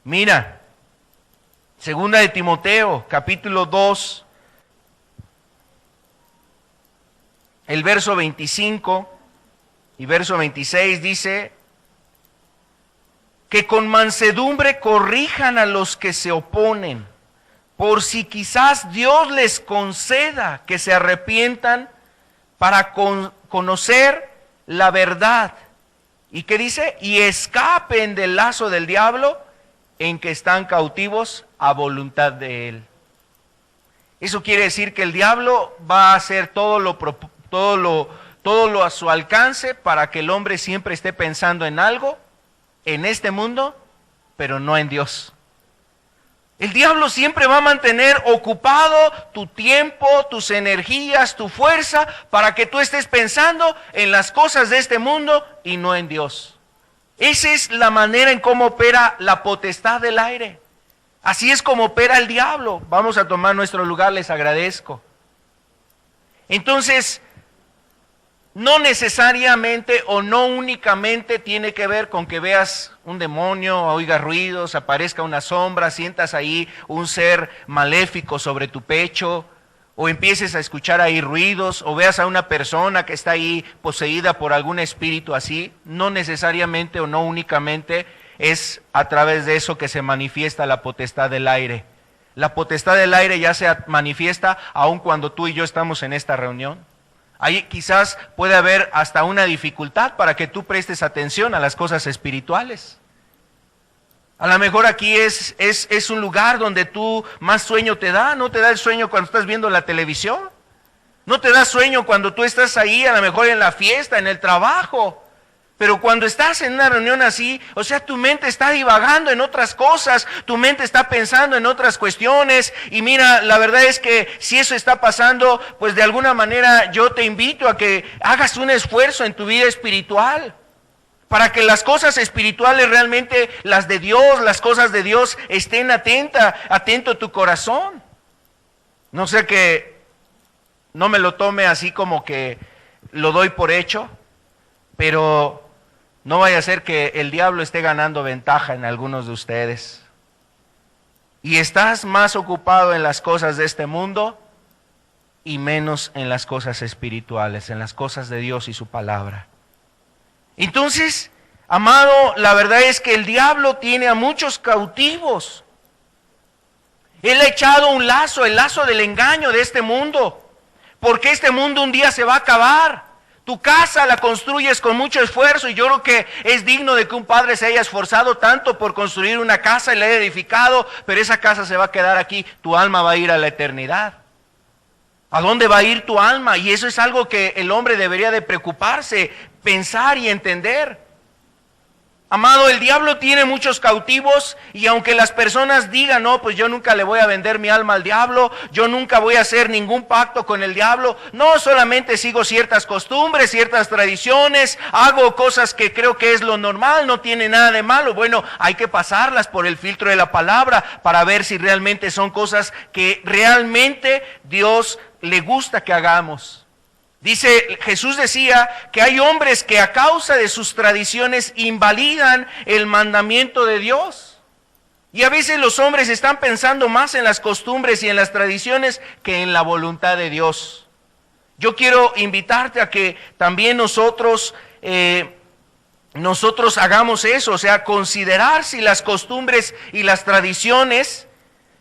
Mira, 2 de Timoteo capítulo 2, el verso 25 y verso 26 dice: que con mansedumbre corrijan a los que se oponen, por si quizás Dios les conceda que se arrepientan para conocer la verdad. ¿Y qué dice? Y escapen del lazo del diablo en que están cautivos a voluntad de él. Eso quiere decir que el diablo va a hacer todo lo a su alcance para que el hombre siempre esté pensando en algo, en este mundo, pero no en Dios. El diablo siempre va a mantener ocupado tu tiempo, tus energías, tu fuerza, para que tú estés pensando en las cosas de este mundo y no en Dios. Esa es la manera en cómo opera la potestad del aire. Así es como opera el diablo. Vamos a tomar nuestro lugar, les agradezco. Entonces, no necesariamente o no únicamente tiene que ver con que veas un demonio, oigas ruidos, aparezca una sombra, sientas ahí un ser maléfico sobre tu pecho, o empieces a escuchar ahí ruidos, o veas a una persona que está ahí poseída por algún espíritu así. No necesariamente o no únicamente es a través de eso que se manifiesta la potestad del aire. La potestad del aire ya se manifiesta aun cuando tú y yo estamos en esta reunión. Ahí quizás puede haber hasta una dificultad para que tú prestes atención a las cosas espirituales. A lo mejor aquí es un lugar donde tú más sueño te da. No te da el sueño cuando estás viendo la televisión. No te da sueño cuando tú estás ahí, a lo mejor en la fiesta, en el trabajo. Pero cuando estás en una reunión así, o sea, tu mente está divagando en otras cosas, tu mente está pensando en otras cuestiones, y mira, la verdad es que si eso está pasando, pues de alguna manera yo te invito a que hagas un esfuerzo en tu vida espiritual. para que las cosas espirituales realmente, las de Dios, las cosas de Dios, estén atento tu corazón. No sé, que no me lo tome así como que lo doy por hecho, pero no vaya a ser que el diablo esté ganando ventaja en algunos de ustedes. Y estás más ocupado en las cosas de este mundo y menos en las cosas espirituales, en las cosas de Dios y su palabra. Entonces, amado, la verdad es que el diablo tiene a muchos cautivos. Él ha echado un lazo, el lazo del engaño de este mundo, porque este mundo un día se va a acabar. Tu casa la construyes con mucho esfuerzo, y yo creo que es digno de que un padre se haya esforzado tanto por construir una casa y la haya edificado, pero esa casa se va a quedar aquí, tu alma va a ir a la eternidad. ¿A dónde va a ir tu alma? Y eso es algo que el hombre debería de preocuparse, pensar y entender. Amado, el diablo tiene muchos cautivos, y aunque las personas digan, no, pues yo nunca le voy a vender mi alma al diablo, yo nunca voy a hacer ningún pacto con el diablo, no, solamente sigo ciertas costumbres, ciertas tradiciones, hago cosas que creo que es lo normal, no tiene nada de malo. Bueno, hay que pasarlas por el filtro de la palabra para ver si realmente son cosas que realmente Dios le gusta que hagamos. Dice, Jesús decía que hay hombres que a causa de sus tradiciones invalidan el mandamiento de Dios. Y a veces los hombres están pensando más en las costumbres y en las tradiciones que en la voluntad de Dios. Yo quiero invitarte a que también nosotros hagamos eso, o sea, considerar si las costumbres y las tradiciones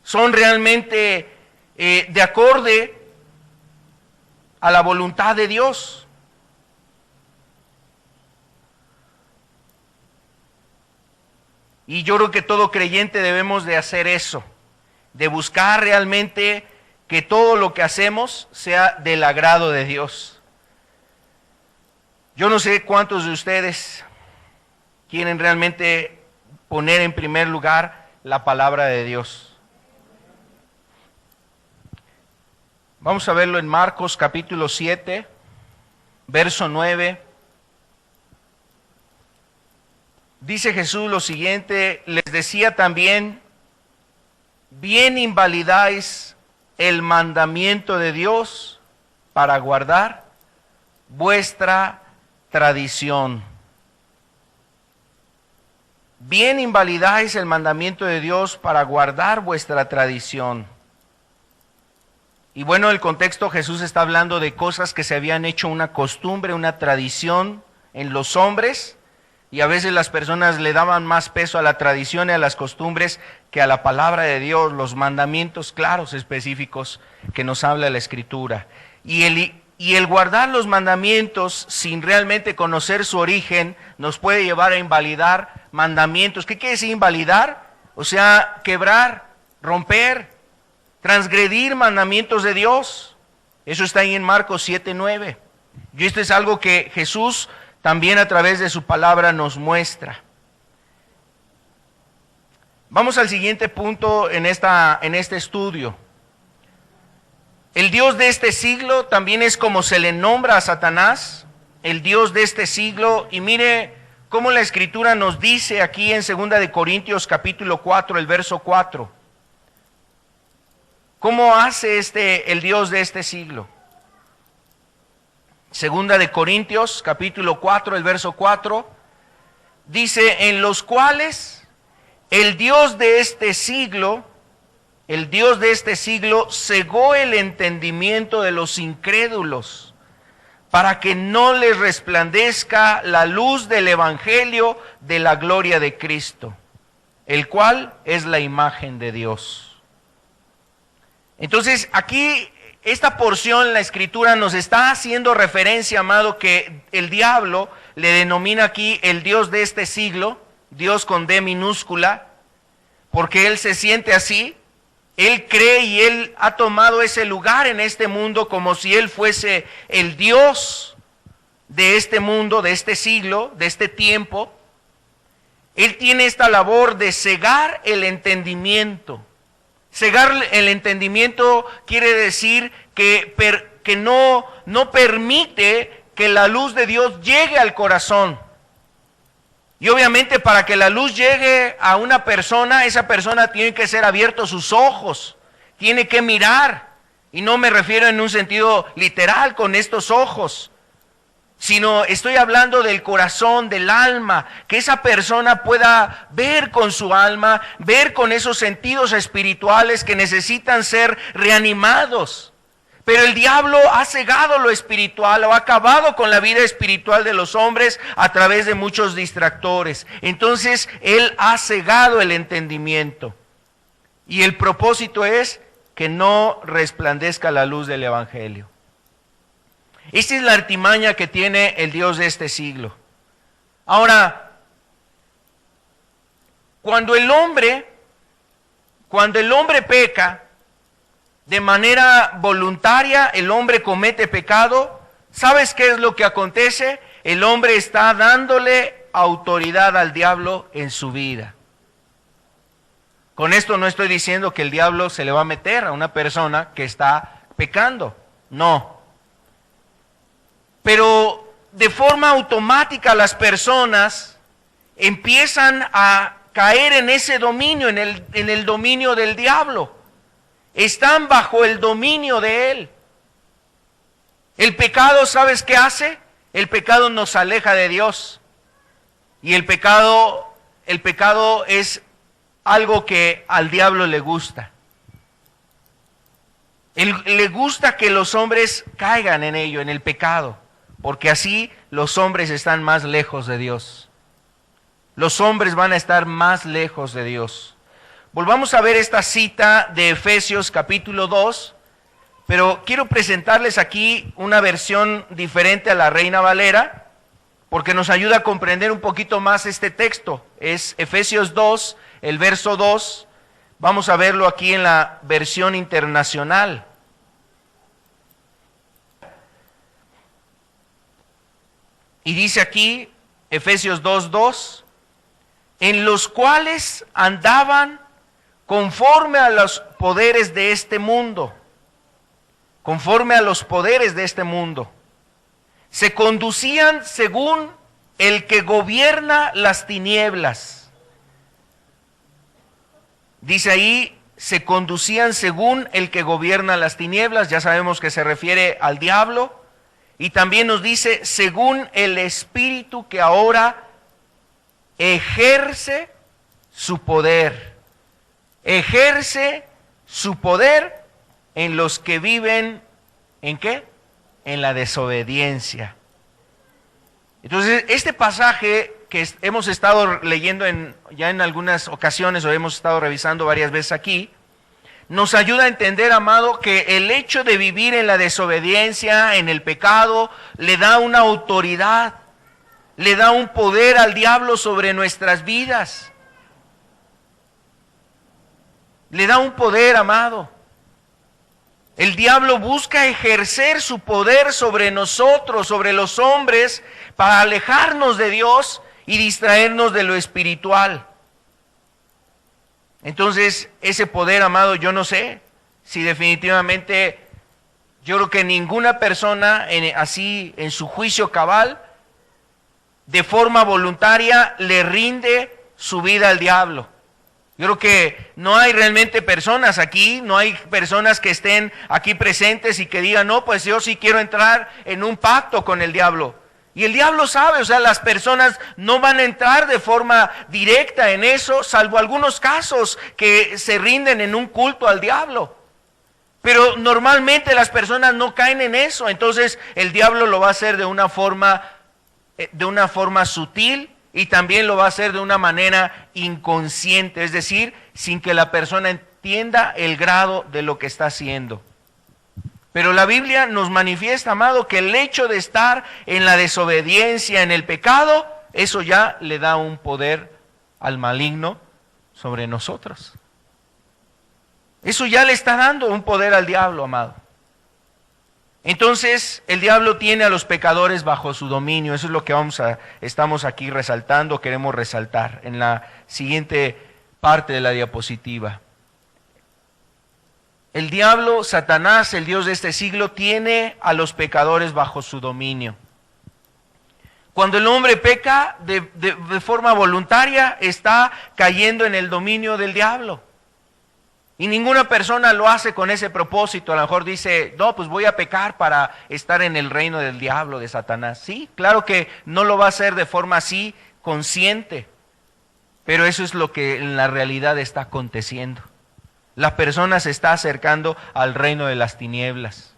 son realmente de acorde a la voluntad de Dios. Y yo creo que todo creyente debemos de hacer eso, de buscar realmente que todo lo que hacemos sea del agrado de Dios. Yo no sé cuántos de ustedes quieren realmente poner en primer lugar la palabra de Dios. Vamos a verlo en Marcos capítulo 7, verso 9. Dice Jesús lo siguiente: les decía también, bien invalidáis el mandamiento de Dios para guardar vuestra tradición. Bien invalidáis el mandamiento de Dios para guardar vuestra tradición. Y bueno, el contexto, Jesús está hablando de cosas que se habían hecho una costumbre, una tradición en los hombres, y a veces las personas le daban más peso a la tradición y a las costumbres que a la palabra de Dios, los mandamientos claros, específicos que nos habla la Escritura. Y el guardar los mandamientos sin realmente conocer su origen nos puede llevar a invalidar mandamientos. ¿Qué quiere decir invalidar? O sea, quebrar, romper, transgredir mandamientos de Dios. Eso está ahí en Marcos 7:9. Y esto es algo que Jesús también a través de su palabra nos muestra. Vamos al siguiente punto en este estudio. El Dios de este siglo también es como se le nombra a Satanás, el Dios de este siglo. Y mire cómo la Escritura nos dice aquí en 2 de Corintios capítulo 4, el verso 4. ¿Cómo hace el Dios de este siglo? 2 de Corintios, capítulo 4, el verso 4, dice, en los cuales el Dios de este siglo cegó el entendimiento de los incrédulos, para que no les resplandezca la luz del evangelio de la gloria de Cristo, el cual es la imagen de Dios. Entonces, aquí, esta porción, la Escritura nos está haciendo referencia, amado, que el diablo le denomina aquí el Dios de este siglo, Dios con D minúscula, porque él se siente así, él cree y él ha tomado ese lugar en este mundo como si él fuese el Dios de este mundo, de este siglo, de este tiempo. Él tiene esta labor de cegar el entendimiento. Cegar el entendimiento quiere decir que no permite que la luz de Dios llegue al corazón. Y obviamente para que la luz llegue a una persona, esa persona tiene que ser abiertos sus ojos, tiene que mirar. Y no me refiero en un sentido literal con estos ojos, sino estoy hablando del corazón, del alma, que esa persona pueda ver con su alma, ver con esos sentidos espirituales que necesitan ser reanimados. Pero el diablo ha cegado lo espiritual, o ha acabado con la vida espiritual de los hombres a través de muchos distractores. Entonces, él ha cegado el entendimiento. Y el propósito es que no resplandezca la luz del Evangelio. Esta es la artimaña que tiene el Dios de este siglo. Ahora, cuando el hombre peca, de manera voluntaria, el hombre comete pecado, ¿sabes qué es lo que acontece? El hombre está dándole autoridad al diablo en su vida. Con esto no estoy diciendo que el diablo se le va a meter a una persona que está pecando, no. Pero de forma automática las personas empiezan a caer en ese dominio, en el dominio del diablo. Están bajo el dominio de él. El pecado, ¿sabes qué hace? El pecado nos aleja de Dios. Y el pecado es algo que al diablo le gusta. Le gusta que los hombres caigan en ello, en el pecado, porque así los hombres están más lejos de Dios. Los hombres van a estar más lejos de Dios. Volvamos a ver esta cita de Efesios capítulo 2, pero quiero presentarles aquí una versión diferente a la Reina Valera, porque nos ayuda a comprender un poquito más este texto. Es Efesios 2, el verso 2, vamos a verlo aquí en la versión internacional. Y dice aquí, Efesios 2:2, en los cuales andaban conforme a los poderes de este mundo, conforme a los poderes de este mundo, se conducían según el que gobierna las tinieblas. Dice ahí, se conducían según el que gobierna las tinieblas, ya sabemos que se refiere al diablo, y también nos dice, según el espíritu que ahora ejerce su poder. Ejerce su poder en los que viven, ¿en qué? En la desobediencia. Entonces, este pasaje que hemos estado leyendo ya en algunas ocasiones, o hemos estado revisando varias veces aquí, nos ayuda a entender, amado, que el hecho de vivir en la desobediencia, en el pecado, le da una autoridad, le da un poder al diablo sobre nuestras vidas. Le da un poder, amado. El diablo busca ejercer su poder sobre nosotros, sobre los hombres, para alejarnos de Dios y distraernos de lo espiritual. Entonces, ese poder, amado, yo no sé si definitivamente, yo creo que ninguna persona así en su juicio cabal, de forma voluntaria, le rinde su vida al diablo. Yo creo que no hay realmente personas aquí, no hay personas que estén aquí presentes y que digan, no, pues yo sí quiero entrar en un pacto con el diablo. Y el diablo sabe, o sea, las personas no van a entrar de forma directa en eso, salvo algunos casos que se rinden en un culto al diablo. Pero normalmente las personas no caen en eso, entonces el diablo lo va a hacer de una forma sutil, y también lo va a hacer de una manera inconsciente, es decir, sin que la persona entienda el grado de lo que está haciendo. Pero la Biblia nos manifiesta, amado, que el hecho de estar en la desobediencia, en el pecado, eso ya le da un poder al maligno sobre nosotros. Eso ya le está dando un poder al diablo, amado. Entonces, el diablo tiene a los pecadores bajo su dominio. Eso es lo que estamos aquí resaltando, queremos resaltar en la siguiente parte de la diapositiva. El diablo, Satanás, el Dios de este siglo, tiene a los pecadores bajo su dominio. Cuando el hombre peca de forma voluntaria, está cayendo en el dominio del diablo. Y ninguna persona lo hace con ese propósito. A lo mejor dice, no, pues voy a pecar para estar en el reino del diablo, de Satanás. Sí, claro que no lo va a hacer de forma así consciente, pero eso es lo que en la realidad está aconteciendo. La persona se está acercando al reino de las tinieblas.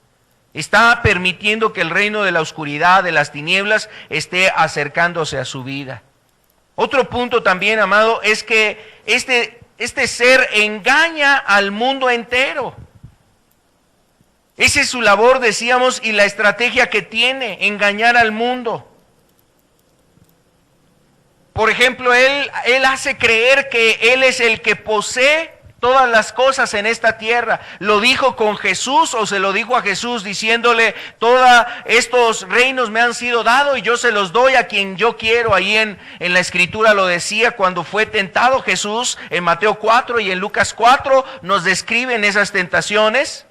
Está permitiendo que el reino de la oscuridad, de las tinieblas, esté acercándose a su vida. Otro punto también, amado, es que este ser engaña al mundo entero. Esa es su labor, decíamos, y la estrategia que tiene, engañar al mundo. Por ejemplo, él hace creer que él es el que posee todas las cosas en esta tierra. Lo dijo con Jesús, o se lo dijo a Jesús diciéndole, todos estos reinos me han sido dados y yo se los doy a quien yo quiero. Ahí en la escritura lo decía cuando fue tentado Jesús en Mateo 4 y en Lucas 4 nos describen esas tentaciones.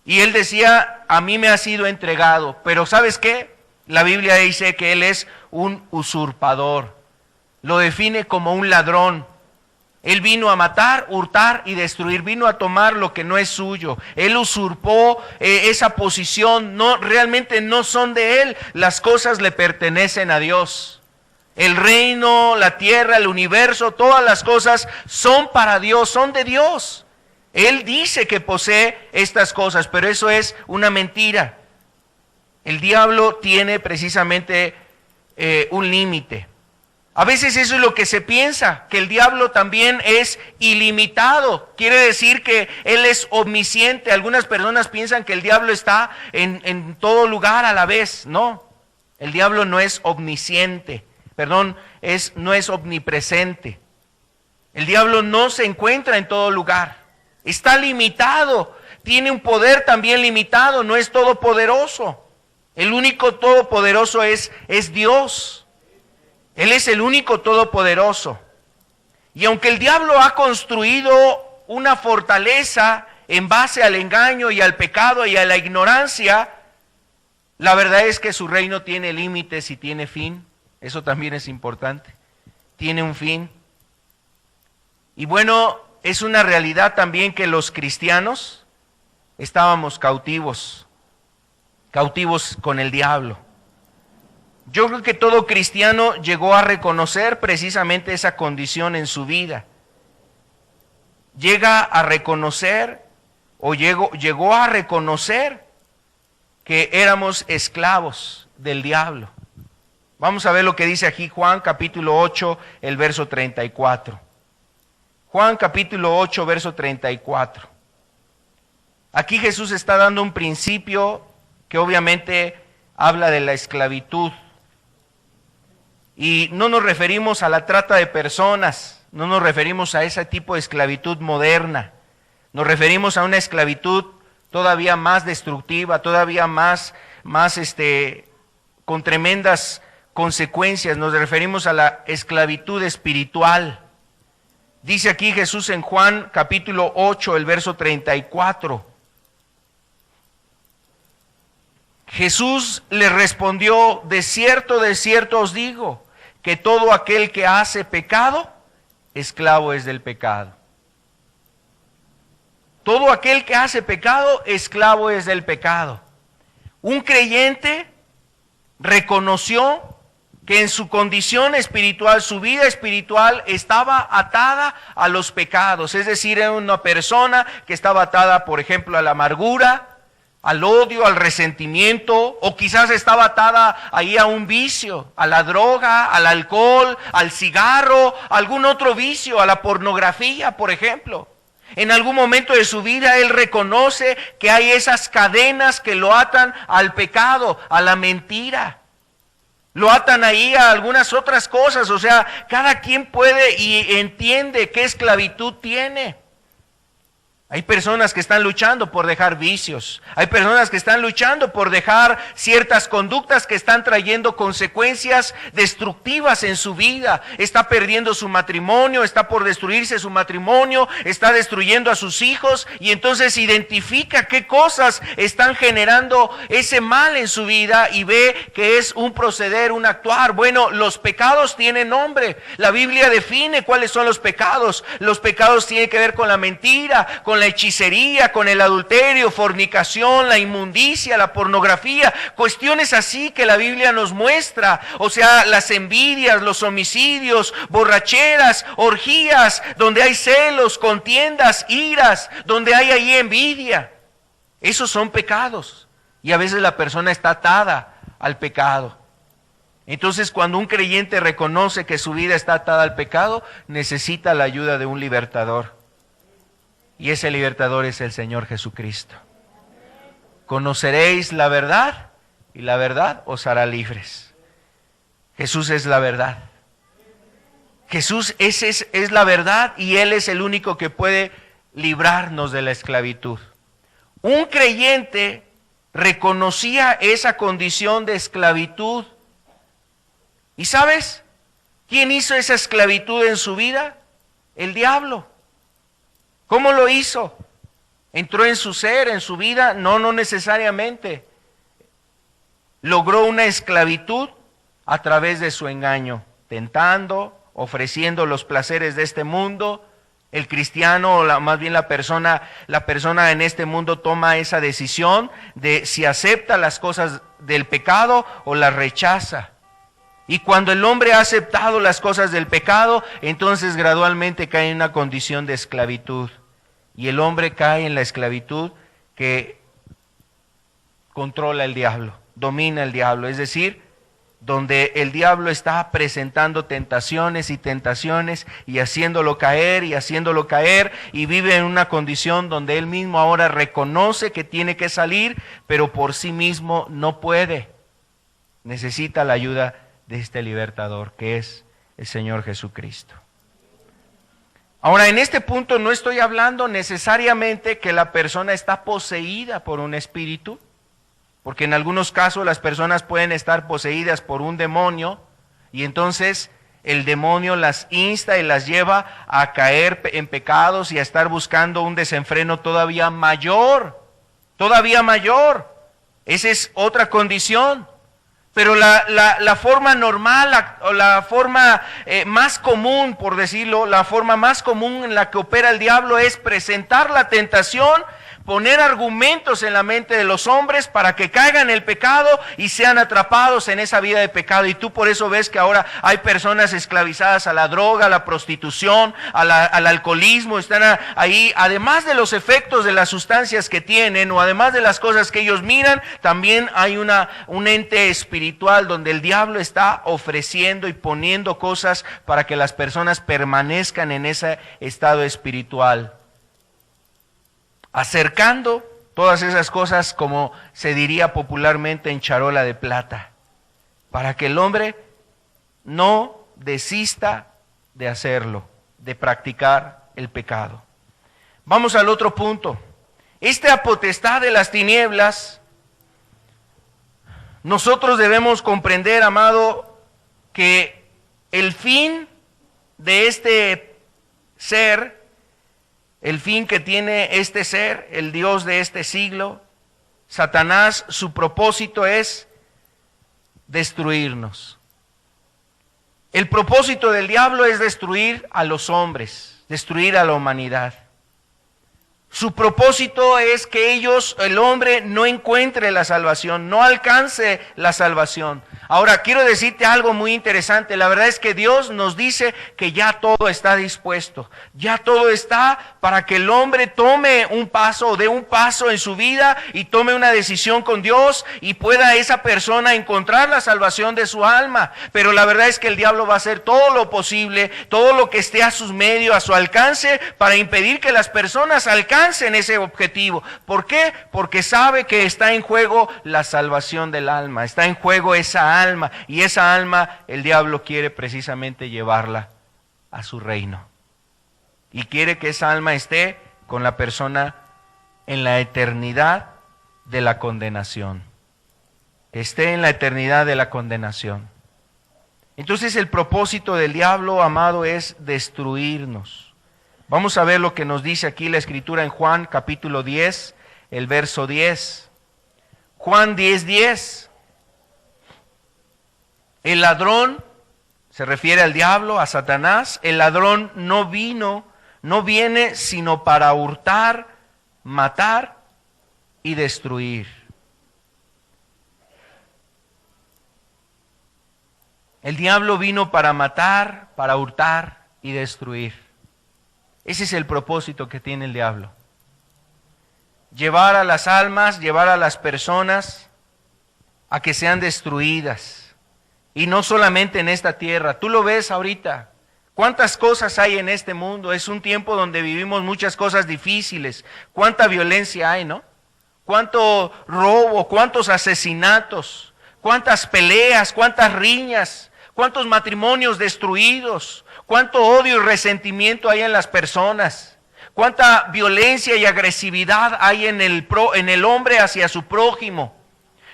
Y él decía, a mí me ha sido entregado. Pero ¿sabes qué? La Biblia dice que él es un usurpador. Lo define como un ladrón. Él vino a matar, hurtar y destruir, vino a tomar lo que no es suyo. Él usurpó esa posición, realmente no son de él, las cosas le pertenecen a Dios. El reino, la tierra, el universo, todas las cosas son para Dios, son de Dios. Él dice que posee estas cosas, pero eso es una mentira. El diablo tiene precisamente un límite. A veces eso es lo que se piensa, que el diablo también es ilimitado. Quiere decir que él es omnisciente. Algunas personas piensan que el diablo está en todo lugar a la vez. No, el diablo no es omnisciente. No es omnipresente. El diablo no se encuentra en todo lugar. Está limitado. Tiene un poder también limitado. No es todopoderoso. El único todopoderoso es Dios. Él es el único todopoderoso. Y aunque el diablo ha construido una fortaleza en base al engaño y al pecado y a la ignorancia, la verdad es que su reino tiene límites y tiene fin. Eso también es importante. Tiene un fin. Y bueno, es una realidad también que los cristianos estábamos cautivos con el diablo. Yo creo que todo cristiano llegó a reconocer precisamente esa condición en su vida. Llega a reconocer o llegó a reconocer que éramos esclavos del diablo. Vamos a ver lo que dice aquí Juan capítulo 8, el verso 34. Juan capítulo 8, verso 34. Aquí Jesús está dando un principio que obviamente habla de la esclavitud. Y no nos referimos a la trata de personas, no nos referimos a ese tipo de esclavitud moderna. Nos referimos a una esclavitud todavía más destructiva, todavía más con tremendas consecuencias. Nos referimos a la esclavitud espiritual. Dice aquí Jesús en Juan capítulo 8, el verso 34. Jesús le respondió, de cierto os digo, que todo aquel que hace pecado, esclavo es del pecado. Todo aquel que hace pecado, esclavo es del pecado. Un creyente reconoció que en su condición espiritual, su vida espiritual estaba atada a los pecados. Es decir, era una persona que estaba atada, por ejemplo, a la amargura, al odio, al resentimiento, o quizás estaba atada ahí a un vicio, a la droga, al alcohol, al cigarro, a algún otro vicio, a la pornografía, por ejemplo. En algún momento de su vida él reconoce que hay esas cadenas que lo atan al pecado, a la mentira. Lo atan ahí a algunas otras cosas, o sea, cada quien puede y entiende qué esclavitud tiene. Hay personas que están luchando por dejar vicios. Hay personas que están luchando por dejar ciertas conductas que están trayendo consecuencias destructivas en su vida. Está perdiendo su matrimonio, está por destruirse su matrimonio, está destruyendo a sus hijos y entonces identifica qué cosas están generando ese mal en su vida y ve que es un proceder, un actuar. Bueno, los pecados tienen nombre. La Biblia define cuáles son los pecados. Los pecados tienen que ver con la mentira, con la hechicería, con el adulterio, fornicación, la inmundicia, la pornografía, cuestiones así que la Biblia nos muestra, o sea, las envidias, los homicidios, borracheras, orgías, donde hay celos, contiendas, iras, donde hay ahí envidia. Esos son pecados y a veces la persona está atada al pecado. Entonces, cuando un creyente reconoce que su vida está atada al pecado, necesita la ayuda de un libertador. Y ese libertador es el Señor Jesucristo. Conoceréis la verdad y la verdad os hará libres. Jesús es la verdad. Jesús es la verdad y Él es el único que puede librarnos de la esclavitud. Un creyente reconocía esa condición de esclavitud. ¿Y sabes quién hizo esa esclavitud en su vida? El diablo. ¿Cómo lo hizo? ¿Entró en su ser, en su vida? No, no necesariamente. Logró una esclavitud a través de su engaño, tentando, ofreciendo los placeres de este mundo. El cristiano, o más bien la persona en este mundo toma esa decisión de si acepta las cosas del pecado o las rechaza. Y cuando el hombre ha aceptado las cosas del pecado, entonces gradualmente cae en una condición de esclavitud. Y el hombre cae en la esclavitud que controla el diablo, domina el diablo. Es decir, donde el diablo está presentando tentaciones y haciéndolo caer y vive en una condición donde él mismo ahora reconoce que tiene que salir, pero por sí mismo no puede. Necesita la ayuda de este libertador que es el Señor Jesucristo. Ahora, en este punto no estoy hablando necesariamente que la persona está poseída por un espíritu, porque en algunos casos las personas pueden estar poseídas por un demonio y entonces el demonio las insta y las lleva a caer en pecados y a estar buscando un desenfreno todavía mayor. Esa es otra condición. Pero la forma normal, o la forma más común, por decirlo, la forma más común en la que opera el diablo es presentar la tentación, poner argumentos en la mente de los hombres para que caigan en el pecado y sean atrapados en esa vida de pecado. Y tú por eso ves que ahora hay personas esclavizadas a la droga, a la prostitución, al alcoholismo, están ahí, además de los efectos de las sustancias que tienen o además de las cosas que ellos miran, también hay un ente espiritual donde el diablo está ofreciendo y poniendo cosas para que las personas permanezcan en ese estado espiritual, acercando todas esas cosas, como se diría popularmente, en charola de plata, para que el hombre no desista de hacerlo, de practicar el pecado. Vamos al otro punto. Esta potestad de las tinieblas, nosotros debemos comprender, amado, que el fin de este ser, el fin que tiene este ser, el Dios de este siglo, Satanás, su propósito es destruirnos. El propósito del diablo es destruir a los hombres, destruir a la humanidad. Su propósito es que el hombre no encuentre la salvación, no alcance la salvación. Ahora, quiero decirte algo muy interesante. La verdad es que Dios nos dice que ya todo está dispuesto. Ya todo está para que el hombre tome un paso o dé un paso en su vida y tome una decisión con Dios y pueda esa persona encontrar la salvación de su alma. Pero la verdad es que el diablo va a hacer todo lo posible, todo lo que esté a sus medios, a su alcance, para impedir que las personas alcancen ese objetivo. ¿Por qué? Porque sabe que está en juego la salvación del alma, está en juego esa alma, y esa alma el diablo quiere precisamente llevarla a su reino. Y quiere que esa alma esté con la persona en la eternidad de la condenación. Que esté en la eternidad de la condenación. Entonces el propósito del diablo, amado, es destruirnos. Vamos a ver lo que nos dice aquí la Escritura en Juan capítulo 10, el verso 10. Juan 10:10. El ladrón, se refiere al diablo, a Satanás, el ladrón no viene sino para hurtar, matar y destruir. El diablo vino para matar, para hurtar y destruir. Ese es el propósito que tiene el diablo. Llevar a las almas, llevar a las personas a que sean destruidas. Y no solamente en esta tierra. Tú lo ves ahorita. ¿Cuántas cosas hay en este mundo? Es un tiempo donde vivimos muchas cosas difíciles. ¿Cuánta violencia hay, no? ¿Cuánto robo? ¿Cuántos asesinatos? ¿Cuántas peleas? ¿Cuántas riñas? ¿Cuántos matrimonios destruidos? ¿Cuánto odio y resentimiento hay en las personas? ¿Cuánta violencia y agresividad hay en el hombre hacia su prójimo?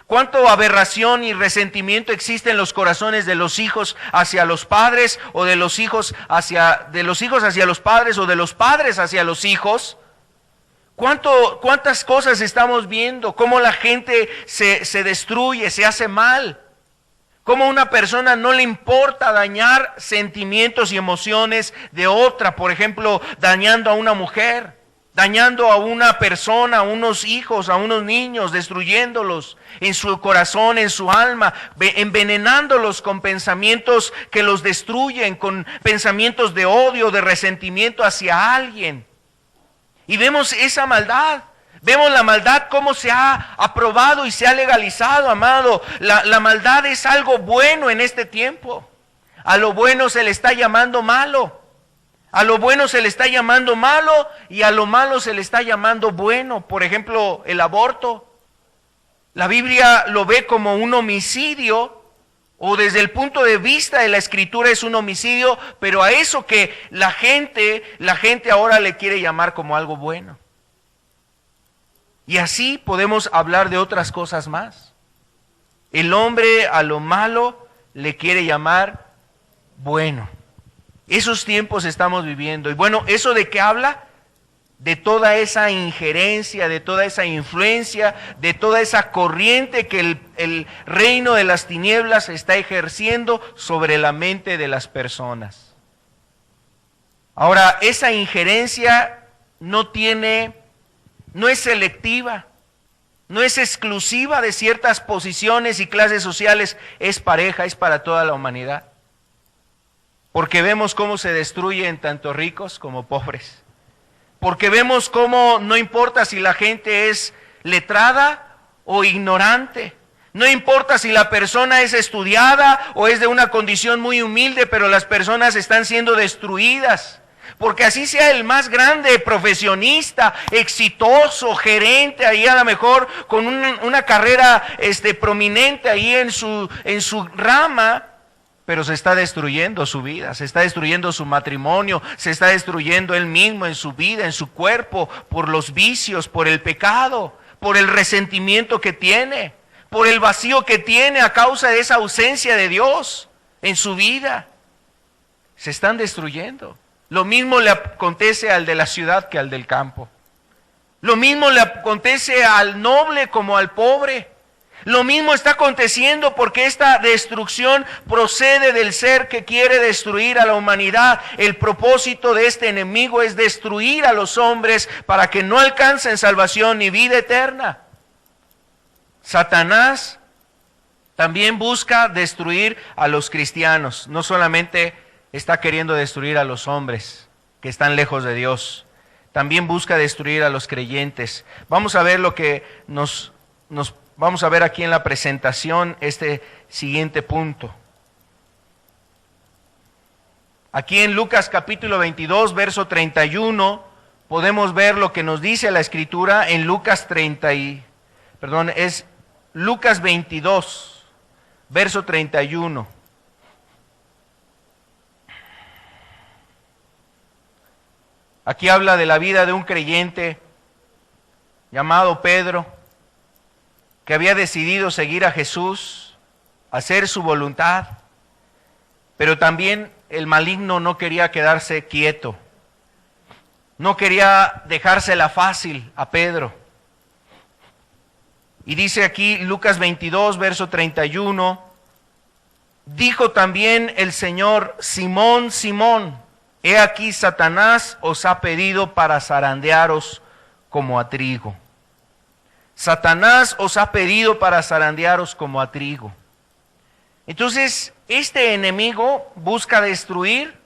¿Cuánto aberración y resentimiento existe en los corazones de los hijos hacia los padres, o de los hijos hacia los padres, o de los padres hacia los hijos? ¿Cuántas cosas estamos viendo? ¿Cómo la gente se destruye, se hace mal? ¿Cómo a una persona no le importa dañar sentimientos y emociones de otra? Por ejemplo, dañando a una mujer, dañando a una persona, a unos hijos, a unos niños, destruyéndolos en su corazón, en su alma, envenenándolos con pensamientos que los destruyen, con pensamientos de odio, de resentimiento hacia alguien. Y vemos esa maldad. Vemos la maldad cómo se ha aprobado y se ha legalizado, amado. La maldad es algo bueno en este tiempo. A lo bueno se le está llamando malo. A lo bueno se le está llamando malo y a lo malo se le está llamando bueno. Por ejemplo, el aborto. La Biblia lo ve como un homicidio, o desde el punto de vista de la Escritura es un homicidio, pero a eso que la gente ahora le quiere llamar como algo bueno. Y así podemos hablar de otras cosas más. El hombre a lo malo le quiere llamar bueno. Esos tiempos estamos viviendo. Y bueno, ¿eso de qué habla? De toda esa injerencia, de toda esa influencia, de toda esa corriente que el reino de las tinieblas está ejerciendo sobre la mente de las personas. Ahora, esa injerencia no es selectiva, no es exclusiva de ciertas posiciones y clases sociales, es pareja, es para toda la humanidad. Porque vemos cómo se destruyen tanto ricos como pobres. Porque vemos cómo no importa si la gente es letrada o ignorante. No importa si la persona es estudiada o es de una condición muy humilde, pero las personas están siendo destruidas. Porque así sea el más grande profesionista, exitoso, gerente, ahí a lo mejor con una carrera prominente ahí en su rama, pero se está destruyendo su vida, se está destruyendo su matrimonio, se está destruyendo él mismo en su vida, en su cuerpo, por los vicios, por el pecado, por el resentimiento que tiene, por el vacío que tiene a causa de esa ausencia de Dios en su vida. Se están destruyendo. Lo mismo le acontece al de la ciudad que al del campo. Lo mismo le acontece al noble como al pobre. Lo mismo está aconteciendo porque esta destrucción procede del ser que quiere destruir a la humanidad. El propósito de este enemigo es destruir a los hombres para que no alcancen salvación ni vida eterna. Satanás también busca destruir a los cristianos. No solamente está queriendo destruir a los hombres que están lejos de Dios, también busca destruir a los creyentes. Vamos a ver lo que vamos a ver aquí en la presentación, este siguiente punto. Aquí en Lucas capítulo 22, verso 31, podemos ver lo que nos dice la Escritura en Lucas 22, verso 31. Aquí habla de la vida de un creyente llamado Pedro, que había decidido seguir a Jesús, hacer su voluntad, pero también el maligno no quería quedarse quieto, no quería dejársela fácil a Pedro. Y dice aquí Lucas 22, verso 31, dijo también el Señor: Simón, Simón, he aquí Satanás os ha pedido para zarandearos como a trigo. Satanás os ha pedido para zarandearos como a trigo. Entonces, este enemigo busca destruir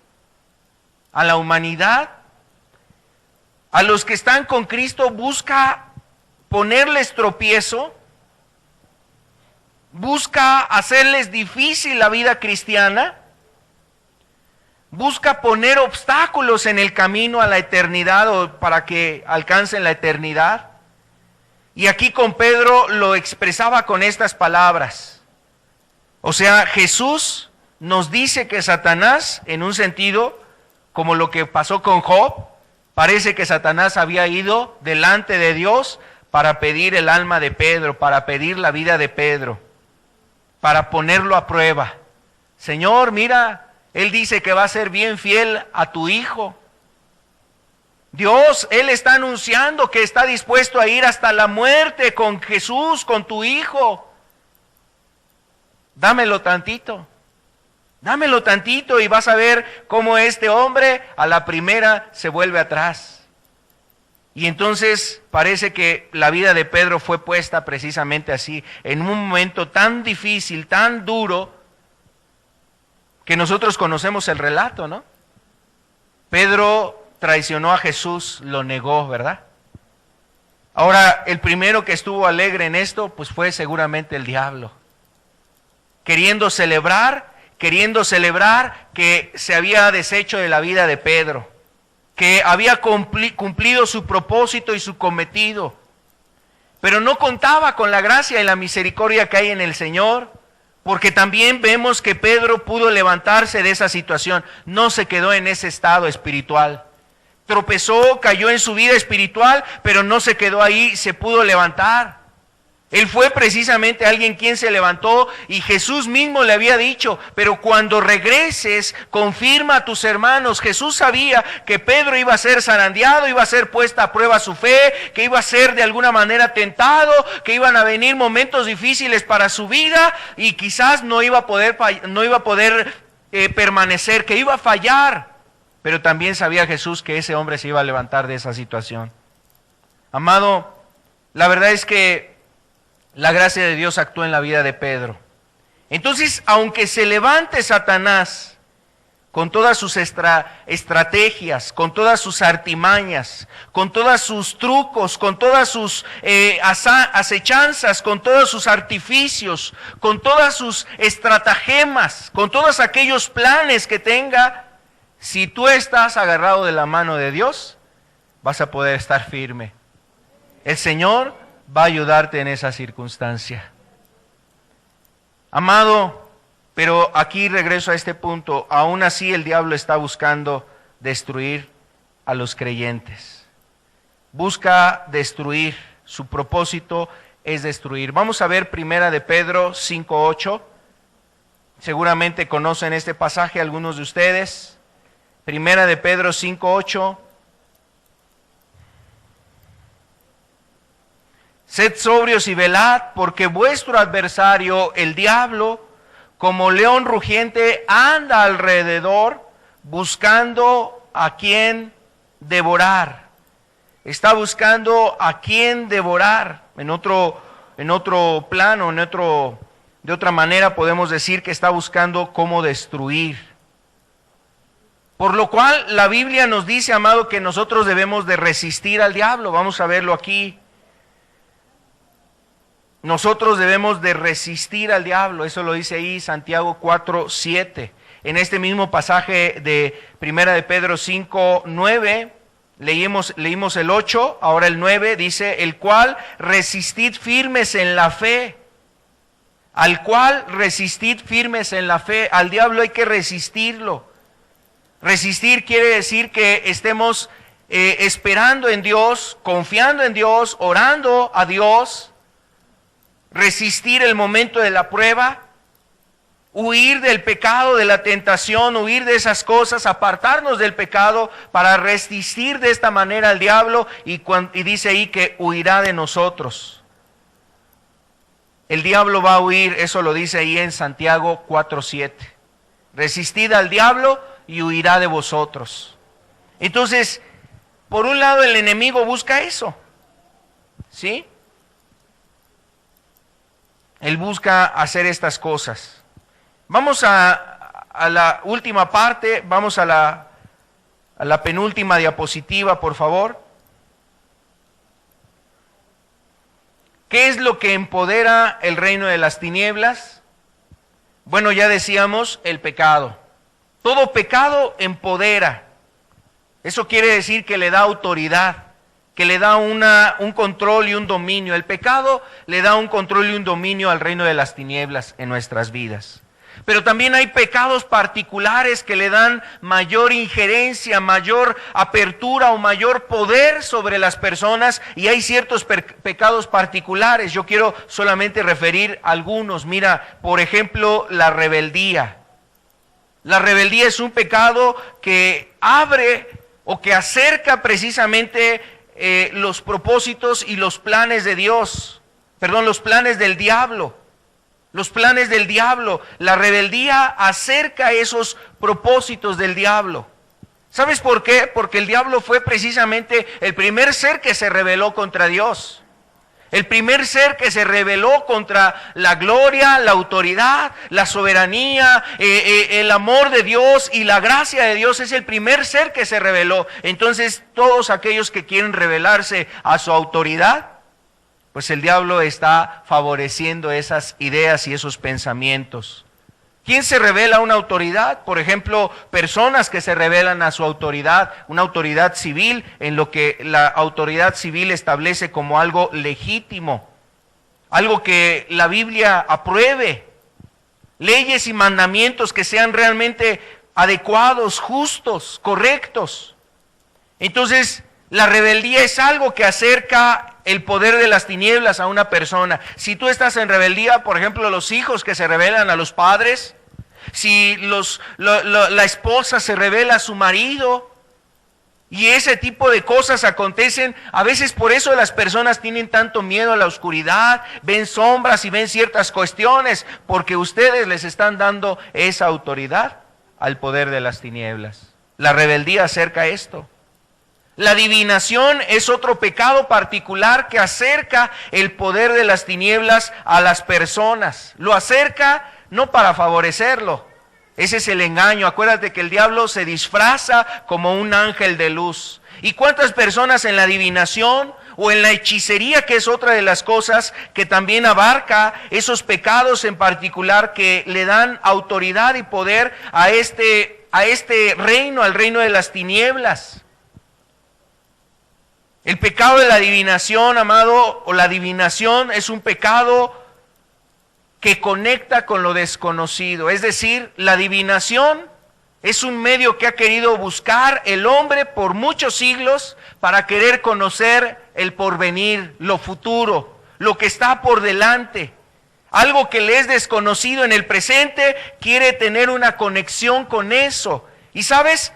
a la humanidad, a los que están con Cristo, busca ponerles tropiezo, busca hacerles difícil la vida cristiana, busca poner obstáculos en el camino a la eternidad o para que alcancen la eternidad. Y aquí con Pedro lo expresaba con estas palabras. O sea, Jesús nos dice que Satanás, en un sentido, como lo que pasó con Job, parece que Satanás había ido delante de Dios para pedir el alma de Pedro, para pedir la vida de Pedro, para ponerlo a prueba. Señor, mira, Él dice que va a ser bien fiel a tu hijo. Dios, Él está anunciando que está dispuesto a ir hasta la muerte con Jesús, con tu hijo. Dámelo tantito y vas a ver cómo este hombre a la primera se vuelve atrás. Y entonces parece que la vida de Pedro fue puesta precisamente así, en un momento tan difícil, tan duro, que nosotros conocemos el relato, ¿no? Pedro traicionó a Jesús, lo negó, ¿verdad? Ahora, el primero que estuvo alegre en esto, pues fue seguramente el diablo, queriendo celebrar que se había deshecho de la vida de Pedro, que había cumplido su propósito y su cometido, pero no contaba con la gracia y la misericordia que hay en el Señor, porque también vemos que Pedro pudo levantarse de esa situación, no se quedó en ese estado espiritual. Tropezó, cayó en su vida espiritual, pero no se quedó ahí, se pudo levantar. Él fue precisamente alguien quien se levantó y Jesús mismo le había dicho, pero cuando regreses, confirma a tus hermanos. Jesús sabía que Pedro iba a ser zarandeado, iba a ser puesta a prueba su fe, que iba a ser de alguna manera tentado, que iban a venir momentos difíciles para su vida y quizás no iba a poder permanecer, que iba a fallar. Pero también sabía Jesús que ese hombre se iba a levantar de esa situación. Amado, la verdad es que la gracia de Dios actuó en la vida de Pedro. Entonces, aunque se levante Satanás con todas sus estrategias, con todas sus artimañas, con todos sus trucos, con todas sus acechanzas, con todos sus artificios, con todas sus estratagemas, con todos aquellos planes que tenga, si tú estás agarrado de la mano de Dios, vas a poder estar firme. El Señor va a ayudarte en esa circunstancia. Amado, pero aquí regreso a este punto, aún así el diablo está buscando destruir a los creyentes. Busca destruir, su propósito es destruir. Vamos a ver primera de Pedro 5:8. Seguramente conocen este pasaje algunos de ustedes. Primera de Pedro 5:8. Sed sobrios y velad, porque vuestro adversario, el diablo, como león rugiente, anda alrededor buscando a quien devorar. Está buscando a quien devorar. En otro plano, de otra manera podemos decir que está buscando cómo destruir. Por lo cual la Biblia nos dice, amado, que nosotros debemos de resistir al diablo. Vamos a verlo aquí. Nosotros debemos de resistir al diablo. Eso lo dice ahí Santiago 4:7. En este mismo pasaje de Primera de Pedro 5:9, leímos el 8, ahora el 9, dice, el cual resistid firmes en la fe. Al cual resistid firmes en la fe. Al diablo hay que resistirlo. Resistir quiere decir que estemos esperando en Dios, confiando en Dios, orando a Dios, resistir el momento de la prueba, huir del pecado, de la tentación, huir de esas cosas, apartarnos del pecado para resistir de esta manera al diablo, y dice ahí que huirá de nosotros. El diablo va a huir, eso lo dice ahí en Santiago 4:7. Resistid al diablo y huirá de vosotros. Entonces, por un lado el enemigo busca eso, ¿sí? Él busca hacer estas cosas. Vamos a la última parte, vamos a la penúltima diapositiva, por favor. ¿Qué es lo que empodera el reino de las tinieblas? Bueno, ya decíamos, el pecado. Todo pecado empodera. Eso quiere decir que le da autoridad, que le da un control y un dominio. El pecado le da un control y un dominio al reino de las tinieblas en nuestras vidas. Pero también hay pecados particulares que le dan mayor injerencia, mayor apertura o mayor poder sobre las personas, y hay ciertos pecados particulares. Yo quiero solamente referir algunos. Mira, por ejemplo, la rebeldía. La rebeldía es un pecado que abre o que acerca precisamente los propósitos y los planes de Dios. Los planes del diablo. Los planes del diablo. La rebeldía acerca esos propósitos del diablo. ¿Sabes por qué? Porque el diablo fue precisamente el primer ser que se rebeló contra Dios. El primer ser que se rebeló contra la gloria, la autoridad, la soberanía, el amor de Dios y la gracia de Dios. Es el primer ser que se rebeló. Entonces, todos aquellos que quieren rebelarse a su autoridad, pues el diablo está favoreciendo esas ideas y esos pensamientos. ¿Quién se revela a una autoridad? Por ejemplo, personas que se rebelan a su autoridad, una autoridad civil, en lo que la autoridad civil establece como algo legítimo, algo que la Biblia apruebe, leyes y mandamientos que sean realmente adecuados, justos, correctos. Entonces, la rebeldía es algo que acerca el poder de las tinieblas a una persona. Si tú estás en rebeldía, por ejemplo, los hijos que se rebelan a los padres, si la esposa se rebela a su marido, y ese tipo de cosas acontecen, a veces por eso las personas tienen tanto miedo a la oscuridad, ven sombras y ven ciertas cuestiones, porque ustedes les están dando esa autoridad al poder de las tinieblas. La rebeldía acerca esto. La adivinación es otro pecado particular que acerca el poder de las tinieblas a las personas. Lo acerca no para favorecerlo. Ese es el engaño. Acuérdate que el diablo se disfraza como un ángel de luz. ¿Y cuántas personas en la adivinación o en la hechicería, que es otra de las cosas que también abarca esos pecados en particular que le dan autoridad y poder a este reino, al reino de las tinieblas? El pecado de la adivinación, amado, o la adivinación es un pecado que conecta con lo desconocido. Es decir, la adivinación es un medio que ha querido buscar el hombre por muchos siglos para querer conocer el porvenir, lo futuro, lo que está por delante. Algo que le es desconocido en el presente, quiere tener una conexión con eso. Y ¿sabes?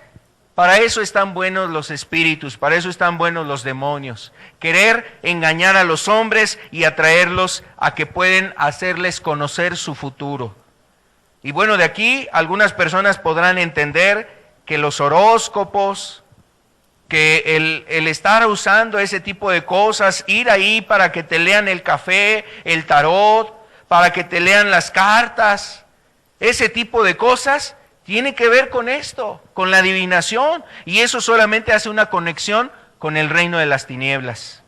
Para eso están buenos los espíritus, para eso están buenos los demonios. Querer engañar a los hombres y atraerlos a que pueden hacerles conocer su futuro. Y bueno, de aquí algunas personas podrán entender que los horóscopos, que el estar usando ese tipo de cosas, ir ahí para que te lean el café, el tarot, para que te lean las cartas, ese tipo de cosas, tiene que ver con esto, con la adivinación, y eso solamente hace una conexión con el reino de las tinieblas.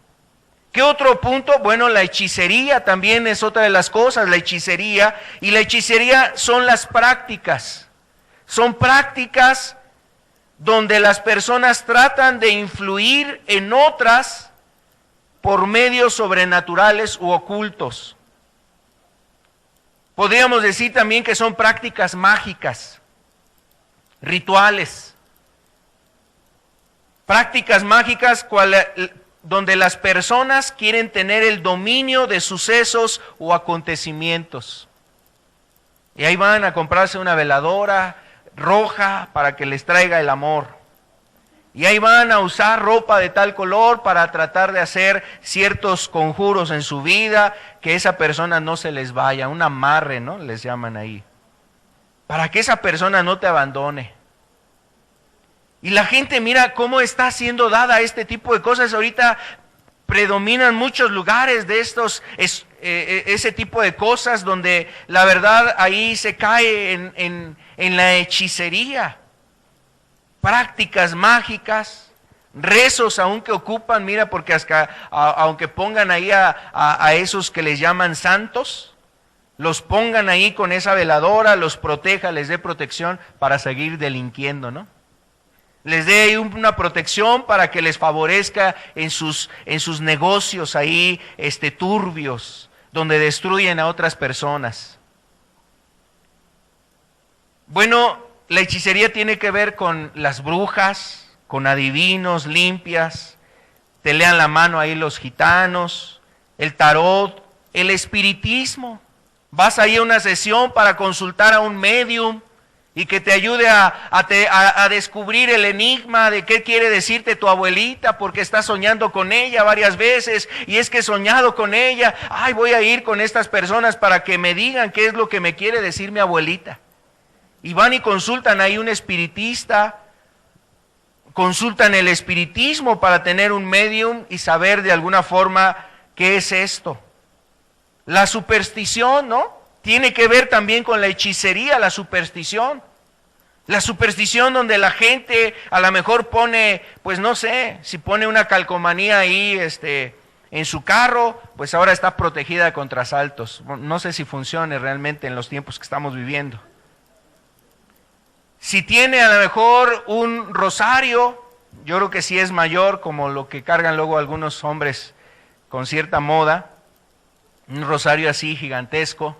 ¿Qué otro punto? Bueno, la hechicería también es otra de las cosas, la hechicería, y la hechicería son las prácticas. Son prácticas donde las personas tratan de influir en otras por medios sobrenaturales u ocultos. Podríamos decir también que son prácticas mágicas, rituales. Prácticas mágicas donde las personas quieren tener el dominio de sucesos o acontecimientos. Y ahí van a comprarse una veladora roja para que les traiga el amor. Y ahí van a usar ropa de tal color para tratar de hacer ciertos conjuros en su vida, que esa persona no se les vaya, un amarre, ¿no? Les llaman ahí. Para que esa persona no te abandone. Y la gente mira cómo está siendo dada este tipo de cosas. Ahorita predominan muchos lugares de ese tipo de cosas donde la verdad ahí se cae en la hechicería. Prácticas mágicas, rezos aún que ocupan, mira, porque hasta, aunque pongan ahí a esos que les llaman santos, los pongan ahí con esa veladora, los proteja, les dé protección para seguir delinquiendo, ¿no? Les dé ahí una protección para que les favorezca en sus negocios ahí turbios, donde destruyen a otras personas. Bueno, la hechicería tiene que ver con las brujas, con adivinos, limpias, te lean la mano ahí los gitanos, el tarot, el espiritismo. Vas ahí a una sesión para consultar a un médium y que te ayude a descubrir el enigma de qué quiere decirte tu abuelita, porque estás soñando con ella varias veces, y es que he soñado con ella, ay, voy a ir con estas personas para que me digan qué es lo que me quiere decir mi abuelita. Y van y consultan ahí un espiritista, consultan el espiritismo para tener un medium y saber de alguna forma qué es esto. La superstición, ¿no? Tiene que ver también con la hechicería, la superstición. La superstición donde la gente a lo mejor pone, pues no sé, si pone una calcomanía ahí en su carro, pues ahora está protegida contra asaltos. No sé si funcione realmente en los tiempos que estamos viviendo. Si tiene a lo mejor un rosario, yo creo que sí es mayor, como lo que cargan luego algunos hombres con cierta moda, un rosario así gigantesco,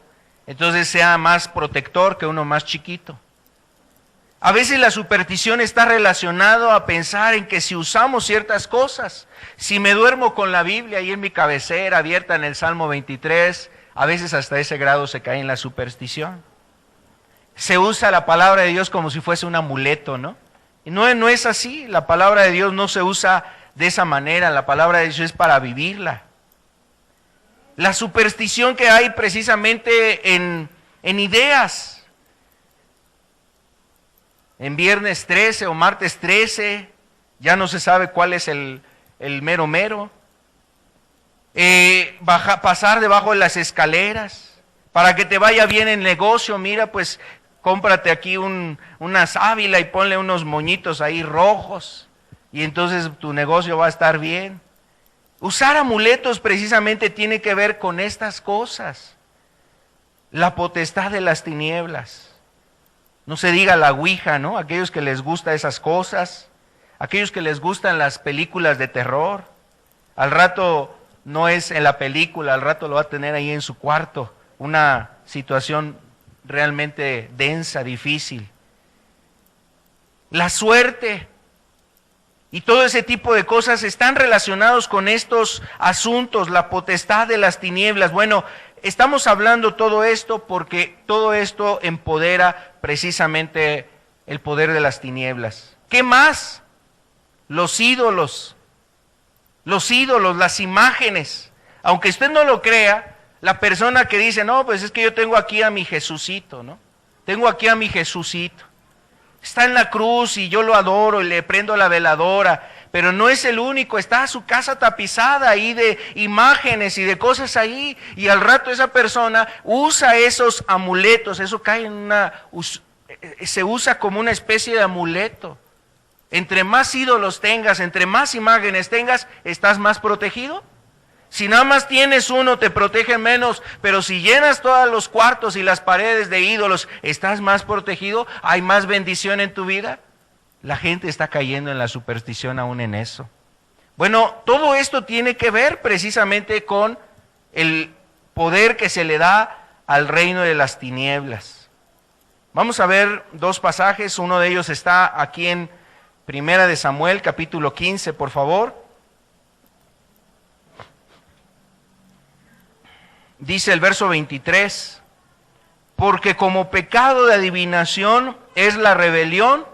entonces sea más protector que uno más chiquito. A veces la superstición está relacionado a pensar en que si usamos ciertas cosas, si me duermo con la Biblia ahí en mi cabecera abierta en el Salmo 23, a veces hasta ese grado se cae en la superstición. Se usa la palabra de Dios como si fuese un amuleto, ¿no? Y no es así, la palabra de Dios no se usa de esa manera, la palabra de Dios es para vivirla. La superstición que hay precisamente en ideas, en viernes 13 o martes 13, ya no se sabe cuál es el mero mero, pasar debajo de las escaleras, para que te vaya bien el negocio, mira, pues cómprate aquí una sábila y ponle unos moñitos ahí rojos y entonces tu negocio va a estar bien. Usar amuletos precisamente tiene que ver con estas cosas. La potestad de las tinieblas. No se diga la ouija, ¿no? Aquellos que les gustan esas cosas, aquellos que les gustan las películas de terror, al rato no es en la película, al rato lo va a tener ahí en su cuarto, una situación realmente densa, difícil. La suerte y todo ese tipo de cosas están relacionados con estos asuntos, la potestad de las tinieblas. Bueno, estamos hablando todo esto porque todo esto empodera precisamente el poder de las tinieblas. ¿Qué más? Los ídolos, las imágenes. Aunque usted no lo crea, la persona que dice, no, pues es que yo tengo aquí a mi Jesucito, ¿no? Tengo aquí a mi Jesucito. Está en la cruz y yo lo adoro y le prendo la veladora, pero no es el único, está su casa tapizada ahí de imágenes y de cosas ahí, y al rato esa persona usa esos amuletos, eso cae en se usa como una especie de amuleto. Entre más ídolos tengas, entre más imágenes tengas, ¿estás más protegido? Si nada más tienes uno, te protege menos, pero si llenas todos los cuartos y las paredes de ídolos, ¿estás más protegido? ¿Hay más bendición en tu vida? La gente está cayendo en la superstición aún en eso. Bueno, todo esto tiene que ver precisamente con el poder que se le da al reino de las tinieblas. Vamos a ver dos pasajes, uno de ellos está aquí en Primera de Samuel, capítulo 15, por favor. Dice el verso 23, porque como pecado de adivinación es la rebelión,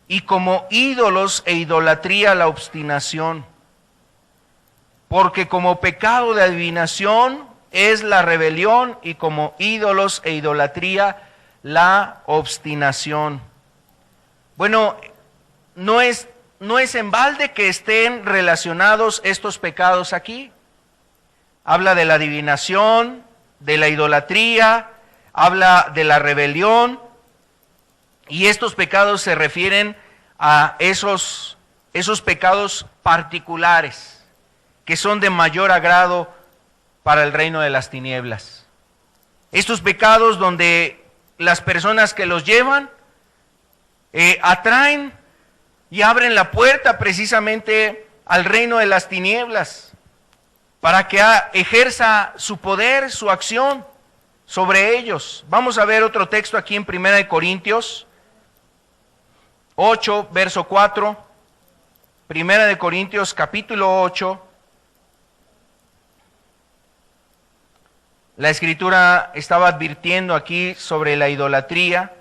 y como ídolos e idolatría la obstinación. Porque como pecado de adivinación es la rebelión, y como ídolos e idolatría la obstinación. Bueno, no es en balde que estén relacionados estos pecados aquí. Habla de la adivinación, de la idolatría, habla de la rebelión, y estos pecados se refieren a esos pecados particulares que son de mayor agrado para el reino de las tinieblas. Estos pecados donde las personas que los llevan atraen y abren la puerta precisamente al reino de las tinieblas para que ejerza su poder, su acción sobre ellos. Vamos a ver otro texto aquí en 1 Corintios 8, verso 4. 1 Corintios capítulo 8. La Escritura estaba advirtiendo aquí sobre la idolatría.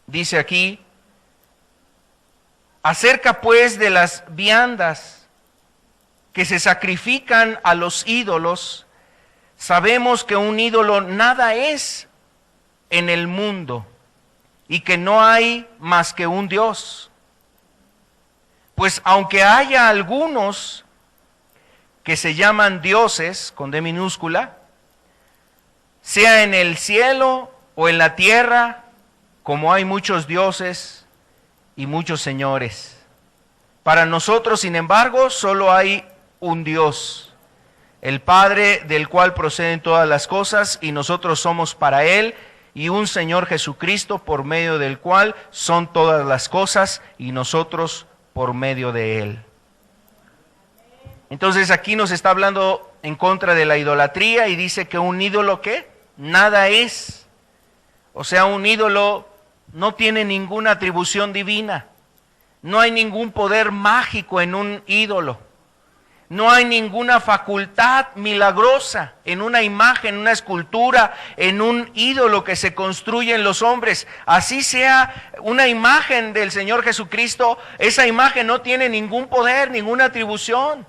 Dice aquí, acerca pues de las viandas que se sacrifican a los ídolos, sabemos que un ídolo nada es en el mundo y que no hay más que un Dios. Pues aunque haya algunos que se llaman dioses, con D minúscula, sea en el cielo o en la tierra, como hay muchos dioses y muchos señores. Para nosotros, sin embargo, solo hay un Dios, el Padre del cual proceden todas las cosas, y nosotros somos para Él, y un Señor Jesucristo, por medio del cual son todas las cosas, y nosotros por medio de Él. Entonces aquí nos está hablando en contra de la idolatría, y dice que un ídolo, ¿qué? Nada es. O sea, un ídolo no tiene ninguna atribución divina. No hay ningún poder mágico en un ídolo. No hay ninguna facultad milagrosa en una imagen, en una escultura, en un ídolo que se construye en los hombres. Así sea una imagen del Señor Jesucristo, esa imagen no tiene ningún poder, ninguna atribución.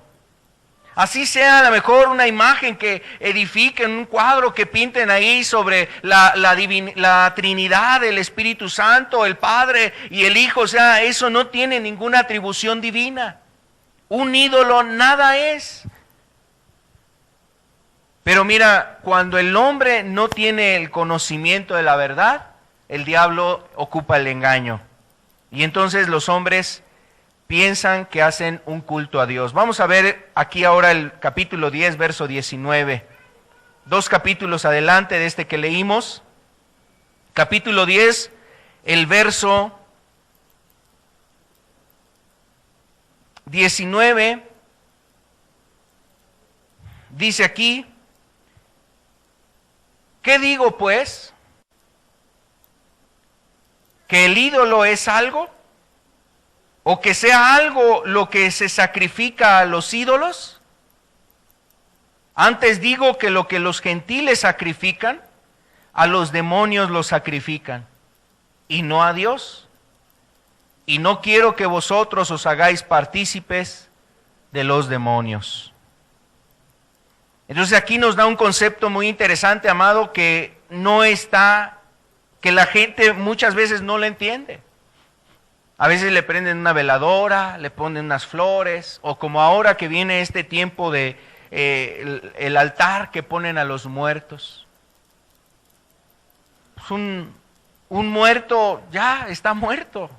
Así sea a lo mejor una imagen que edifiquen, un cuadro que pinten ahí sobre la Trinidad, el Espíritu Santo, el Padre y el Hijo. O sea, eso no tiene ninguna atribución divina. Un ídolo nada es. Pero mira, cuando el hombre no tiene el conocimiento de la verdad, el diablo ocupa el engaño. Y entonces los hombres piensan que hacen un culto a Dios. Vamos a ver aquí ahora el capítulo 10, verso 19. 2 capítulos adelante de este que leímos. Capítulo 10, el verso 19. Dice aquí, ¿qué digo pues? ¿Que el ídolo es algo? ¿O que sea algo lo que se sacrifica a los ídolos? Antes digo que lo que los gentiles sacrifican, a los demonios los sacrifican, y no a Dios. Y no quiero que vosotros os hagáis partícipes de los demonios. Entonces aquí nos da un concepto muy interesante, amado, que la gente muchas veces no lo entiende. A veces le prenden una veladora, le ponen unas flores, o como ahora que viene este tiempo de el altar que ponen a los muertos. Pues un muerto ya está muerto.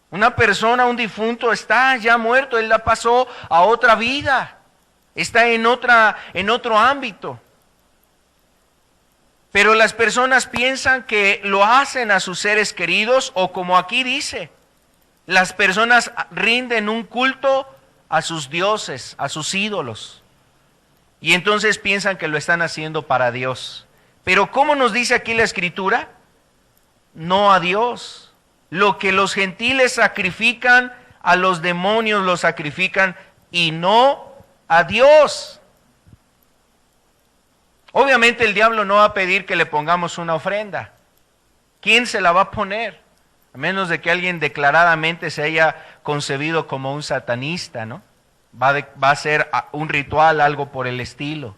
Una persona, un difunto está ya muerto, él la pasó a otra vida, está en otro ámbito. Pero las personas piensan que lo hacen a sus seres queridos, o como aquí dice, las personas rinden un culto a sus dioses, a sus ídolos. Y entonces piensan que lo están haciendo para Dios. Pero ¿cómo nos dice aquí la Escritura? No a Dios. Lo que los gentiles sacrifican, a los demonios los sacrifican y no a Dios. Obviamente el diablo no va a pedir que le pongamos una ofrenda. ¿Quién se la va a poner? A menos de que alguien declaradamente se haya concebido como un satanista, ¿no? Va a ser un ritual, algo por el estilo.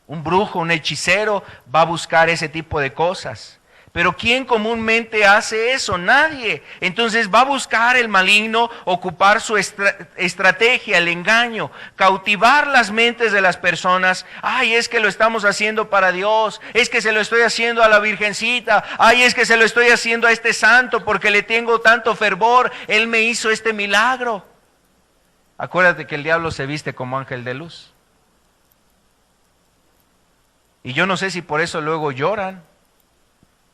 Un brujo, un hechicero va a buscar ese tipo de cosas. Pero ¿quién comúnmente hace eso? Nadie. Entonces va a buscar el maligno, ocupar su estrategia, el engaño, cautivar las mentes de las personas. Ay, es que lo estamos haciendo para Dios, es que se lo estoy haciendo a la Virgencita, ay, es que se lo estoy haciendo a este santo porque le tengo tanto fervor, él me hizo este milagro. Acuérdate que el diablo se viste como ángel de luz. Y yo no sé si por eso luego lloran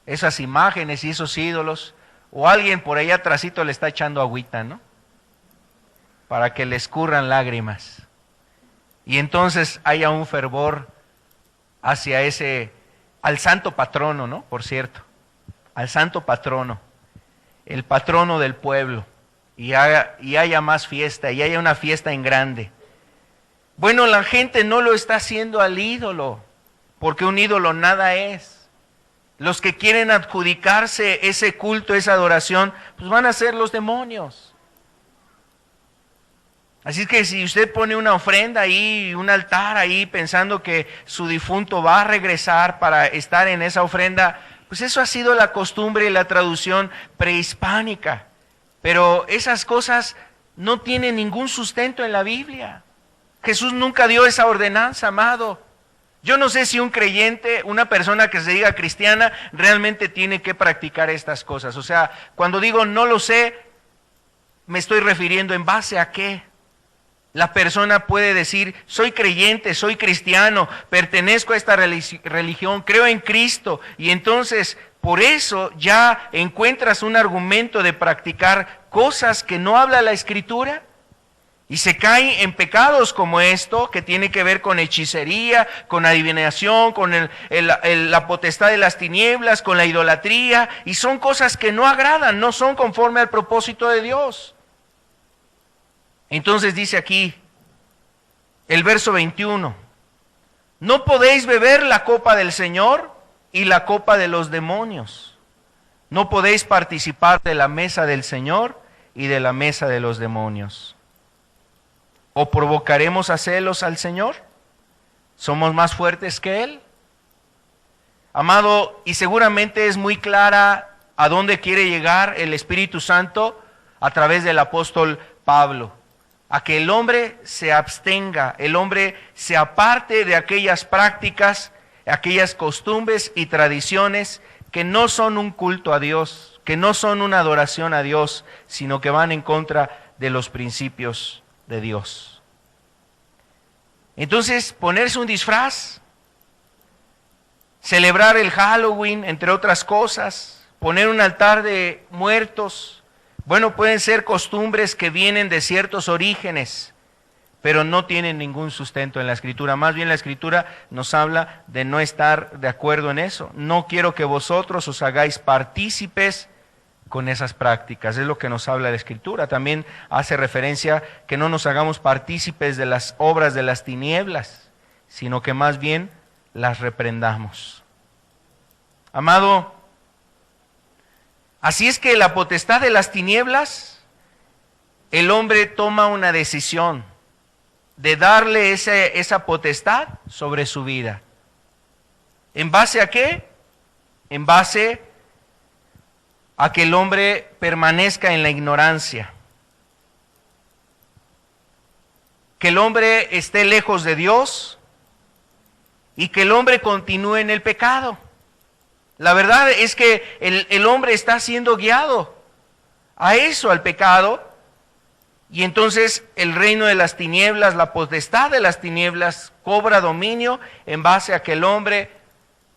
esas imágenes y esos ídolos, o alguien por allá atrásito le está echando agüita, ¿no? Para que le escurran lágrimas. Y entonces haya un fervor hacia al santo patrono, ¿no? Por cierto, al santo patrono, el patrono del pueblo, y haya más fiesta, y haya una fiesta en grande. Bueno, la gente no lo está haciendo al ídolo, porque un ídolo nada es. Los que quieren adjudicarse ese culto, esa adoración, pues van a ser los demonios. Así es que si usted pone una ofrenda ahí, un altar ahí, pensando que su difunto va a regresar para estar en esa ofrenda, pues eso ha sido la costumbre y la traducción prehispánica. Pero esas cosas no tienen ningún sustento en la Biblia. Jesús nunca dio esa ordenanza, amado. Yo no sé si un creyente, una persona que se diga cristiana, realmente tiene que practicar estas cosas. O sea, cuando digo no lo sé, me estoy refiriendo en base a qué. La persona puede decir, soy creyente, soy cristiano, pertenezco a esta religión, creo en Cristo, y entonces por eso ya encuentras un argumento de practicar cosas que no habla la Escritura. Y se cae en pecados como esto, que tiene que ver con hechicería, con adivinación, con la potestad de las tinieblas, con la idolatría, y son cosas que no agradan, no son conforme al propósito de Dios. Entonces dice aquí, el verso 21, ¿no podéis beber la copa del Señor y la copa de los demonios? ¿No podéis participar de la mesa del Señor y de la mesa de los demonios? ¿O provocaremos a celos al Señor? ¿Somos más fuertes que Él? Amado, y seguramente es muy clara a dónde quiere llegar el Espíritu Santo a través del apóstol Pablo. A que el hombre se abstenga, el hombre se aparte de aquellas prácticas, aquellas costumbres y tradiciones que no son un culto a Dios, que no son una adoración a Dios, sino que van en contra de los principios de Dios. Entonces, ponerse un disfraz, celebrar el Halloween, entre otras cosas, poner un altar de muertos, bueno, pueden ser costumbres que vienen de ciertos orígenes, pero no tienen ningún sustento en la Escritura. Más bien la Escritura nos habla de no estar de acuerdo en eso. No quiero que vosotros os hagáis partícipes con esas prácticas, es lo que nos habla la Escritura. También hace referencia que no nos hagamos partícipes de las obras de las tinieblas, sino que más bien las reprendamos. Amado, así es que la potestad de las tinieblas, el hombre toma una decisión de darle esa potestad sobre su vida. ¿En base a qué? En base a que el hombre permanezca en la ignorancia, que el hombre esté lejos de Dios y que el hombre continúe en el pecado. La verdad es que el hombre está siendo guiado a eso, al pecado, y entonces el reino de las tinieblas, la potestad de las tinieblas cobra dominio en base a que el hombre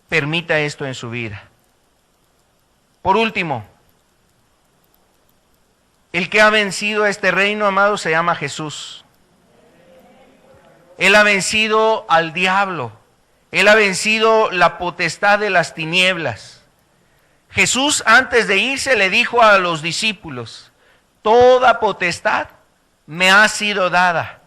permita esto en su vida. Por último, el que ha vencido a este reino, amado, se llama Jesús. Él ha vencido al diablo. Él ha vencido la potestad de las tinieblas. Jesús antes de irse le dijo a los discípulos: toda potestad me ha sido dada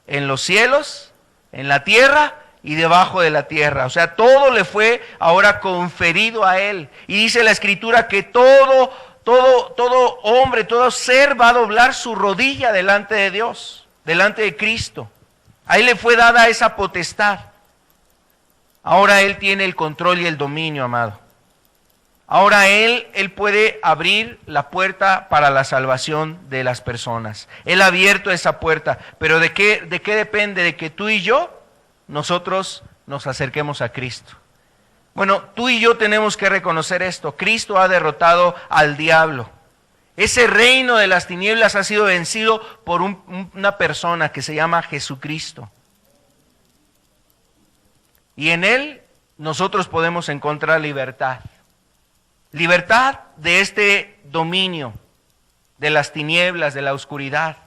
en los cielos, en la tierra y debajo de la tierra. O sea, todo le fue ahora conferido a él. Y dice la Escritura que todo hombre, todo ser va a doblar su rodilla delante de Dios, delante de Cristo. A él le fue dada esa potestad. Ahora él tiene el control y el dominio, amado. Ahora él puede abrir la puerta para la salvación de las personas. Él ha abierto esa puerta. Pero ¿de qué depende? De que tú y yo, nosotros nos acerquemos a Cristo. Bueno, tú y yo tenemos que reconocer esto. Cristo ha derrotado al diablo. Ese reino de las tinieblas ha sido vencido por una persona que se llama Jesucristo. Y en él nosotros podemos encontrar libertad. Libertad de este dominio, de las tinieblas, de la oscuridad.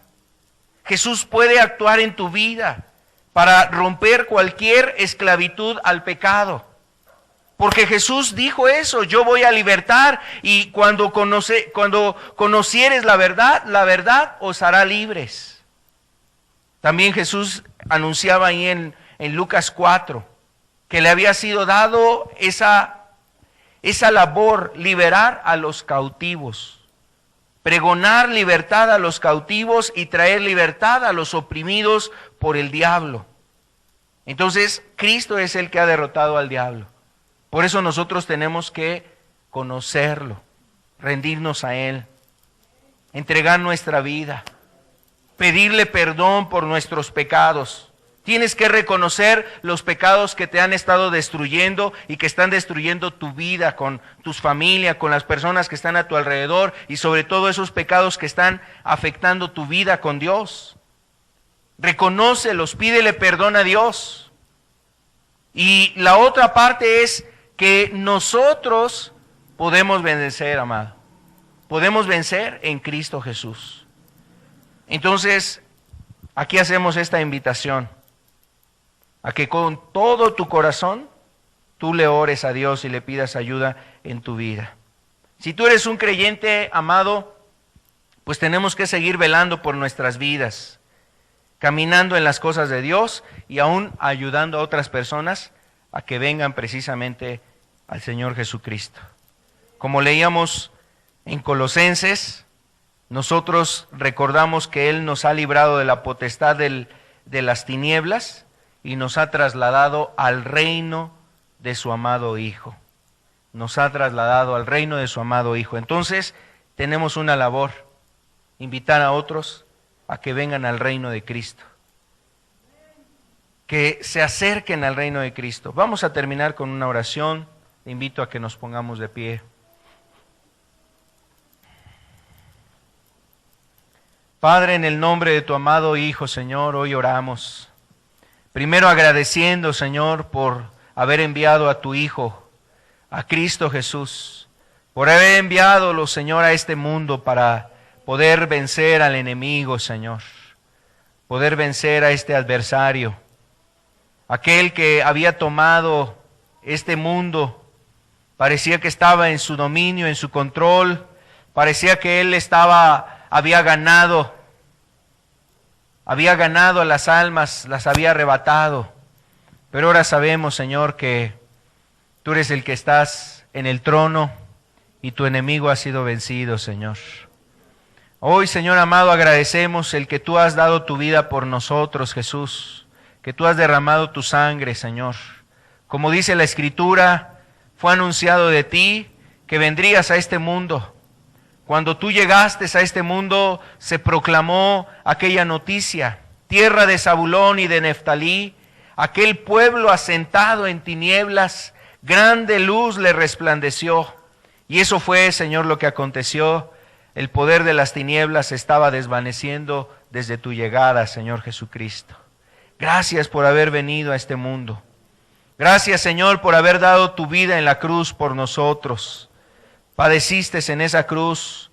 Jesús puede actuar en tu vida para romper cualquier esclavitud al pecado. Porque Jesús dijo eso: yo voy a libertar, y cuando conocieres la verdad os hará libres. También Jesús anunciaba ahí en Lucas 4 que le había sido dado esa labor, liberar a los cautivos, pregonar libertad a los cautivos y traer libertad a los oprimidos por el diablo. Entonces, Cristo es el que ha derrotado al diablo. Por eso nosotros tenemos que conocerlo, rendirnos a Él, entregar nuestra vida, pedirle perdón por nuestros pecados. Tienes que reconocer los pecados que te han estado destruyendo y que están destruyendo tu vida con tus familias, con las personas que están a tu alrededor, y sobre todo esos pecados que están afectando tu vida con Dios. Reconócelos, pídele perdón a Dios. Y la otra parte es que nosotros podemos vencer, amado. Podemos vencer en Cristo Jesús. Entonces, aquí hacemos esta invitación a que con todo tu corazón tú le ores a Dios y le pidas ayuda en tu vida. Si tú eres un creyente, amado, pues tenemos que seguir velando por nuestras vidas, caminando en las cosas de Dios y aún ayudando a otras personas a que vengan precisamente al Señor Jesucristo. Como leíamos en Colosenses, nosotros recordamos que Él nos ha librado de la potestad de las tinieblas y nos ha trasladado al reino de su amado Hijo. Nos ha trasladado al reino de su amado Hijo. Entonces, tenemos una labor: invitar a otros a que vengan al reino de Cristo, que se acerquen al reino de Cristo. Vamos a terminar con una oración. Te invito a que nos pongamos de pie. Padre, en el nombre de tu amado Hijo, Señor, hoy oramos. Primero agradeciendo, Señor, por haber enviado a tu Hijo, a Cristo Jesús, por haber enviado, Señor, a este mundo para poder vencer al enemigo, Señor, poder vencer a este adversario, aquel que había tomado este mundo. Parecía que estaba en su dominio, en su control, parecía que él había ganado a las almas, las había arrebatado. Pero ahora sabemos, Señor, que tú eres el que estás en el trono y tu enemigo ha sido vencido, Señor. Hoy, Señor amado, agradecemos el que tú has dado tu vida por nosotros, Jesús, que tú has derramado tu sangre, Señor. Como dice la Escritura, fue anunciado de ti que vendrías a este mundo. Cuando tú llegaste a este mundo, se proclamó aquella noticia: tierra de Zabulón y de Neftalí, aquel pueblo asentado en tinieblas, grande luz le resplandeció. Y eso fue, Señor, lo que aconteció. El poder de las tinieblas se estaba desvaneciendo desde tu llegada, Señor Jesucristo. Gracias por haber venido a este mundo. Gracias, Señor, por haber dado tu vida en la cruz por nosotros. Padeciste en esa cruz,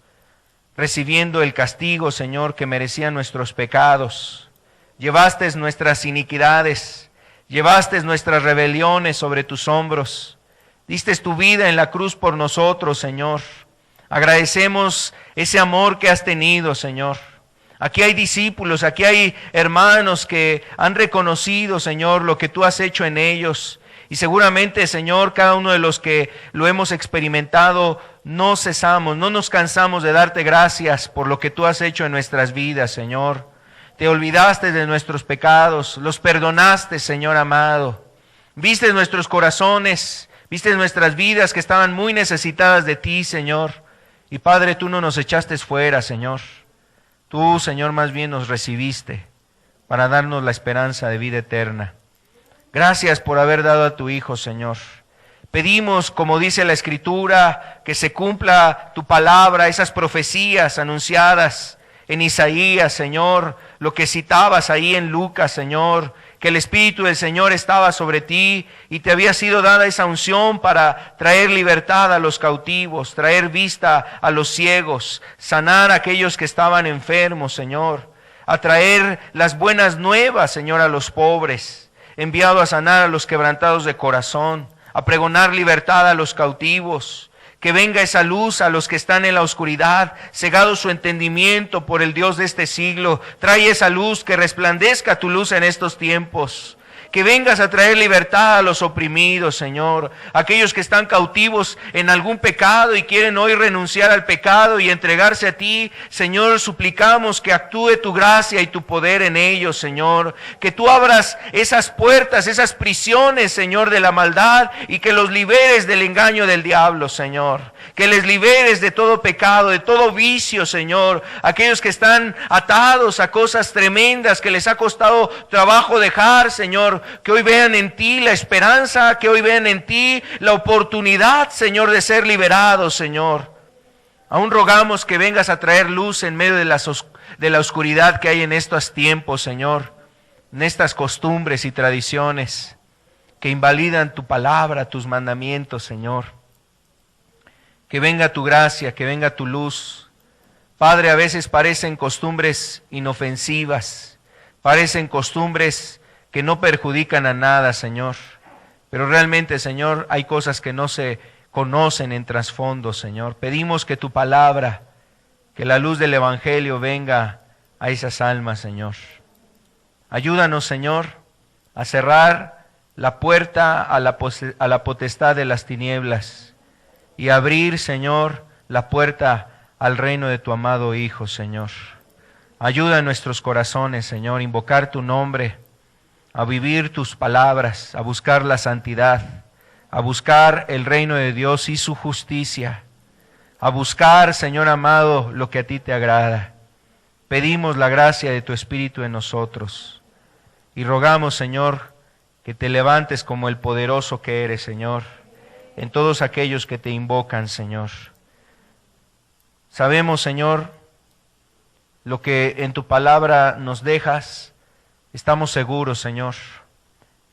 recibiendo el castigo, Señor, que merecían nuestros pecados. Llevaste nuestras iniquidades, llevaste nuestras rebeliones sobre tus hombros. Diste tu vida en la cruz por nosotros, Señor. Agradecemos ese amor que has tenido, Señor. Aquí hay discípulos, aquí hay hermanos que han reconocido, Señor, lo que tú has hecho en ellos. Y seguramente, Señor, cada uno de los que lo hemos experimentado, no cesamos, no nos cansamos de darte gracias por lo que tú has hecho en nuestras vidas, Señor. Te olvidaste de nuestros pecados, los perdonaste, Señor amado. Viste nuestros corazones, viste nuestras vidas que estaban muy necesitadas de ti, Señor. Y Padre, tú no nos echaste fuera, Señor. Tú, Señor, más bien nos recibiste para darnos la esperanza de vida eterna. Gracias por haber dado a tu Hijo, Señor. Pedimos, como dice la Escritura, que se cumpla tu palabra, esas profecías anunciadas en Isaías, Señor, lo que citabas ahí en Lucas, Señor, que el Espíritu del Señor estaba sobre ti y te había sido dada esa unción para traer libertad a los cautivos, traer vista a los ciegos, sanar a aquellos que estaban enfermos, Señor, a traer las buenas nuevas, Señor, a los pobres, enviado a sanar a los quebrantados de corazón, a pregonar libertad a los cautivos. Que venga esa luz a los que están en la oscuridad, cegado su entendimiento por el Dios de este siglo. Trae esa luz, que resplandezca tu luz en estos tiempos. Que vengas a traer libertad a los oprimidos, Señor. Aquellos que están cautivos en algún pecado y quieren hoy renunciar al pecado y entregarse a ti. Señor, suplicamos que actúe tu gracia y tu poder en ellos, Señor. Que tú abras esas puertas, esas prisiones, Señor, de la maldad y que los liberes del engaño del diablo, Señor. Que les liberes de todo pecado, de todo vicio, Señor. Aquellos que están atados a cosas tremendas que les ha costado trabajo dejar, Señor. Que hoy vean en ti la esperanza, que hoy vean en ti la oportunidad, Señor, de ser liberados, Señor. Aún rogamos que vengas a traer luz en medio de la oscuridad que hay en estos tiempos, Señor, en estas costumbres y tradiciones que invalidan tu palabra, tus mandamientos, Señor. Que venga tu gracia, que venga tu luz. Padre, a veces parecen costumbres inofensivas, parecen costumbres que no perjudican a nada, Señor. Pero realmente, Señor, hay cosas que no se conocen en trasfondo, Señor. Pedimos que tu palabra, que la luz del Evangelio venga a esas almas, Señor. Ayúdanos, Señor, a cerrar la puerta a la potestad de las tinieblas y abrir, Señor, la puerta al reino de tu amado Hijo, Señor. Ayuda a nuestros corazones, Señor, invocar tu nombre, a vivir tus palabras, a buscar la santidad, a buscar el reino de Dios y su justicia, a buscar, Señor amado, lo que a ti te agrada. Pedimos la gracia de tu Espíritu en nosotros y rogamos, Señor, que te levantes como el poderoso que eres, Señor, en todos aquellos que te invocan, Señor. Sabemos, Señor, lo que en tu palabra nos dejas. Estamos seguros, Señor,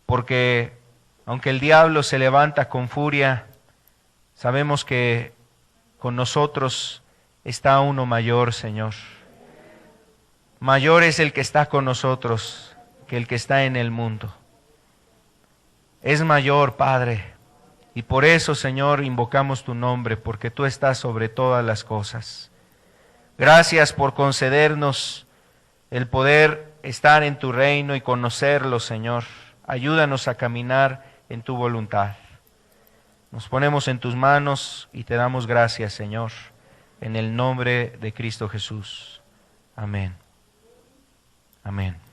porque aunque el diablo se levanta con furia, sabemos que con nosotros está uno mayor, Señor. Mayor es el que está con nosotros que el que está en el mundo. Es mayor, Padre, y por eso, Señor, invocamos tu nombre, porque tú estás sobre todas las cosas. Gracias por concedernos el poder estar en tu reino y conocerlo, Señor. Ayúdanos a caminar en tu voluntad. Nos ponemos en tus manos y te damos gracias, Señor, en el nombre de Cristo Jesús. Amén. Amén.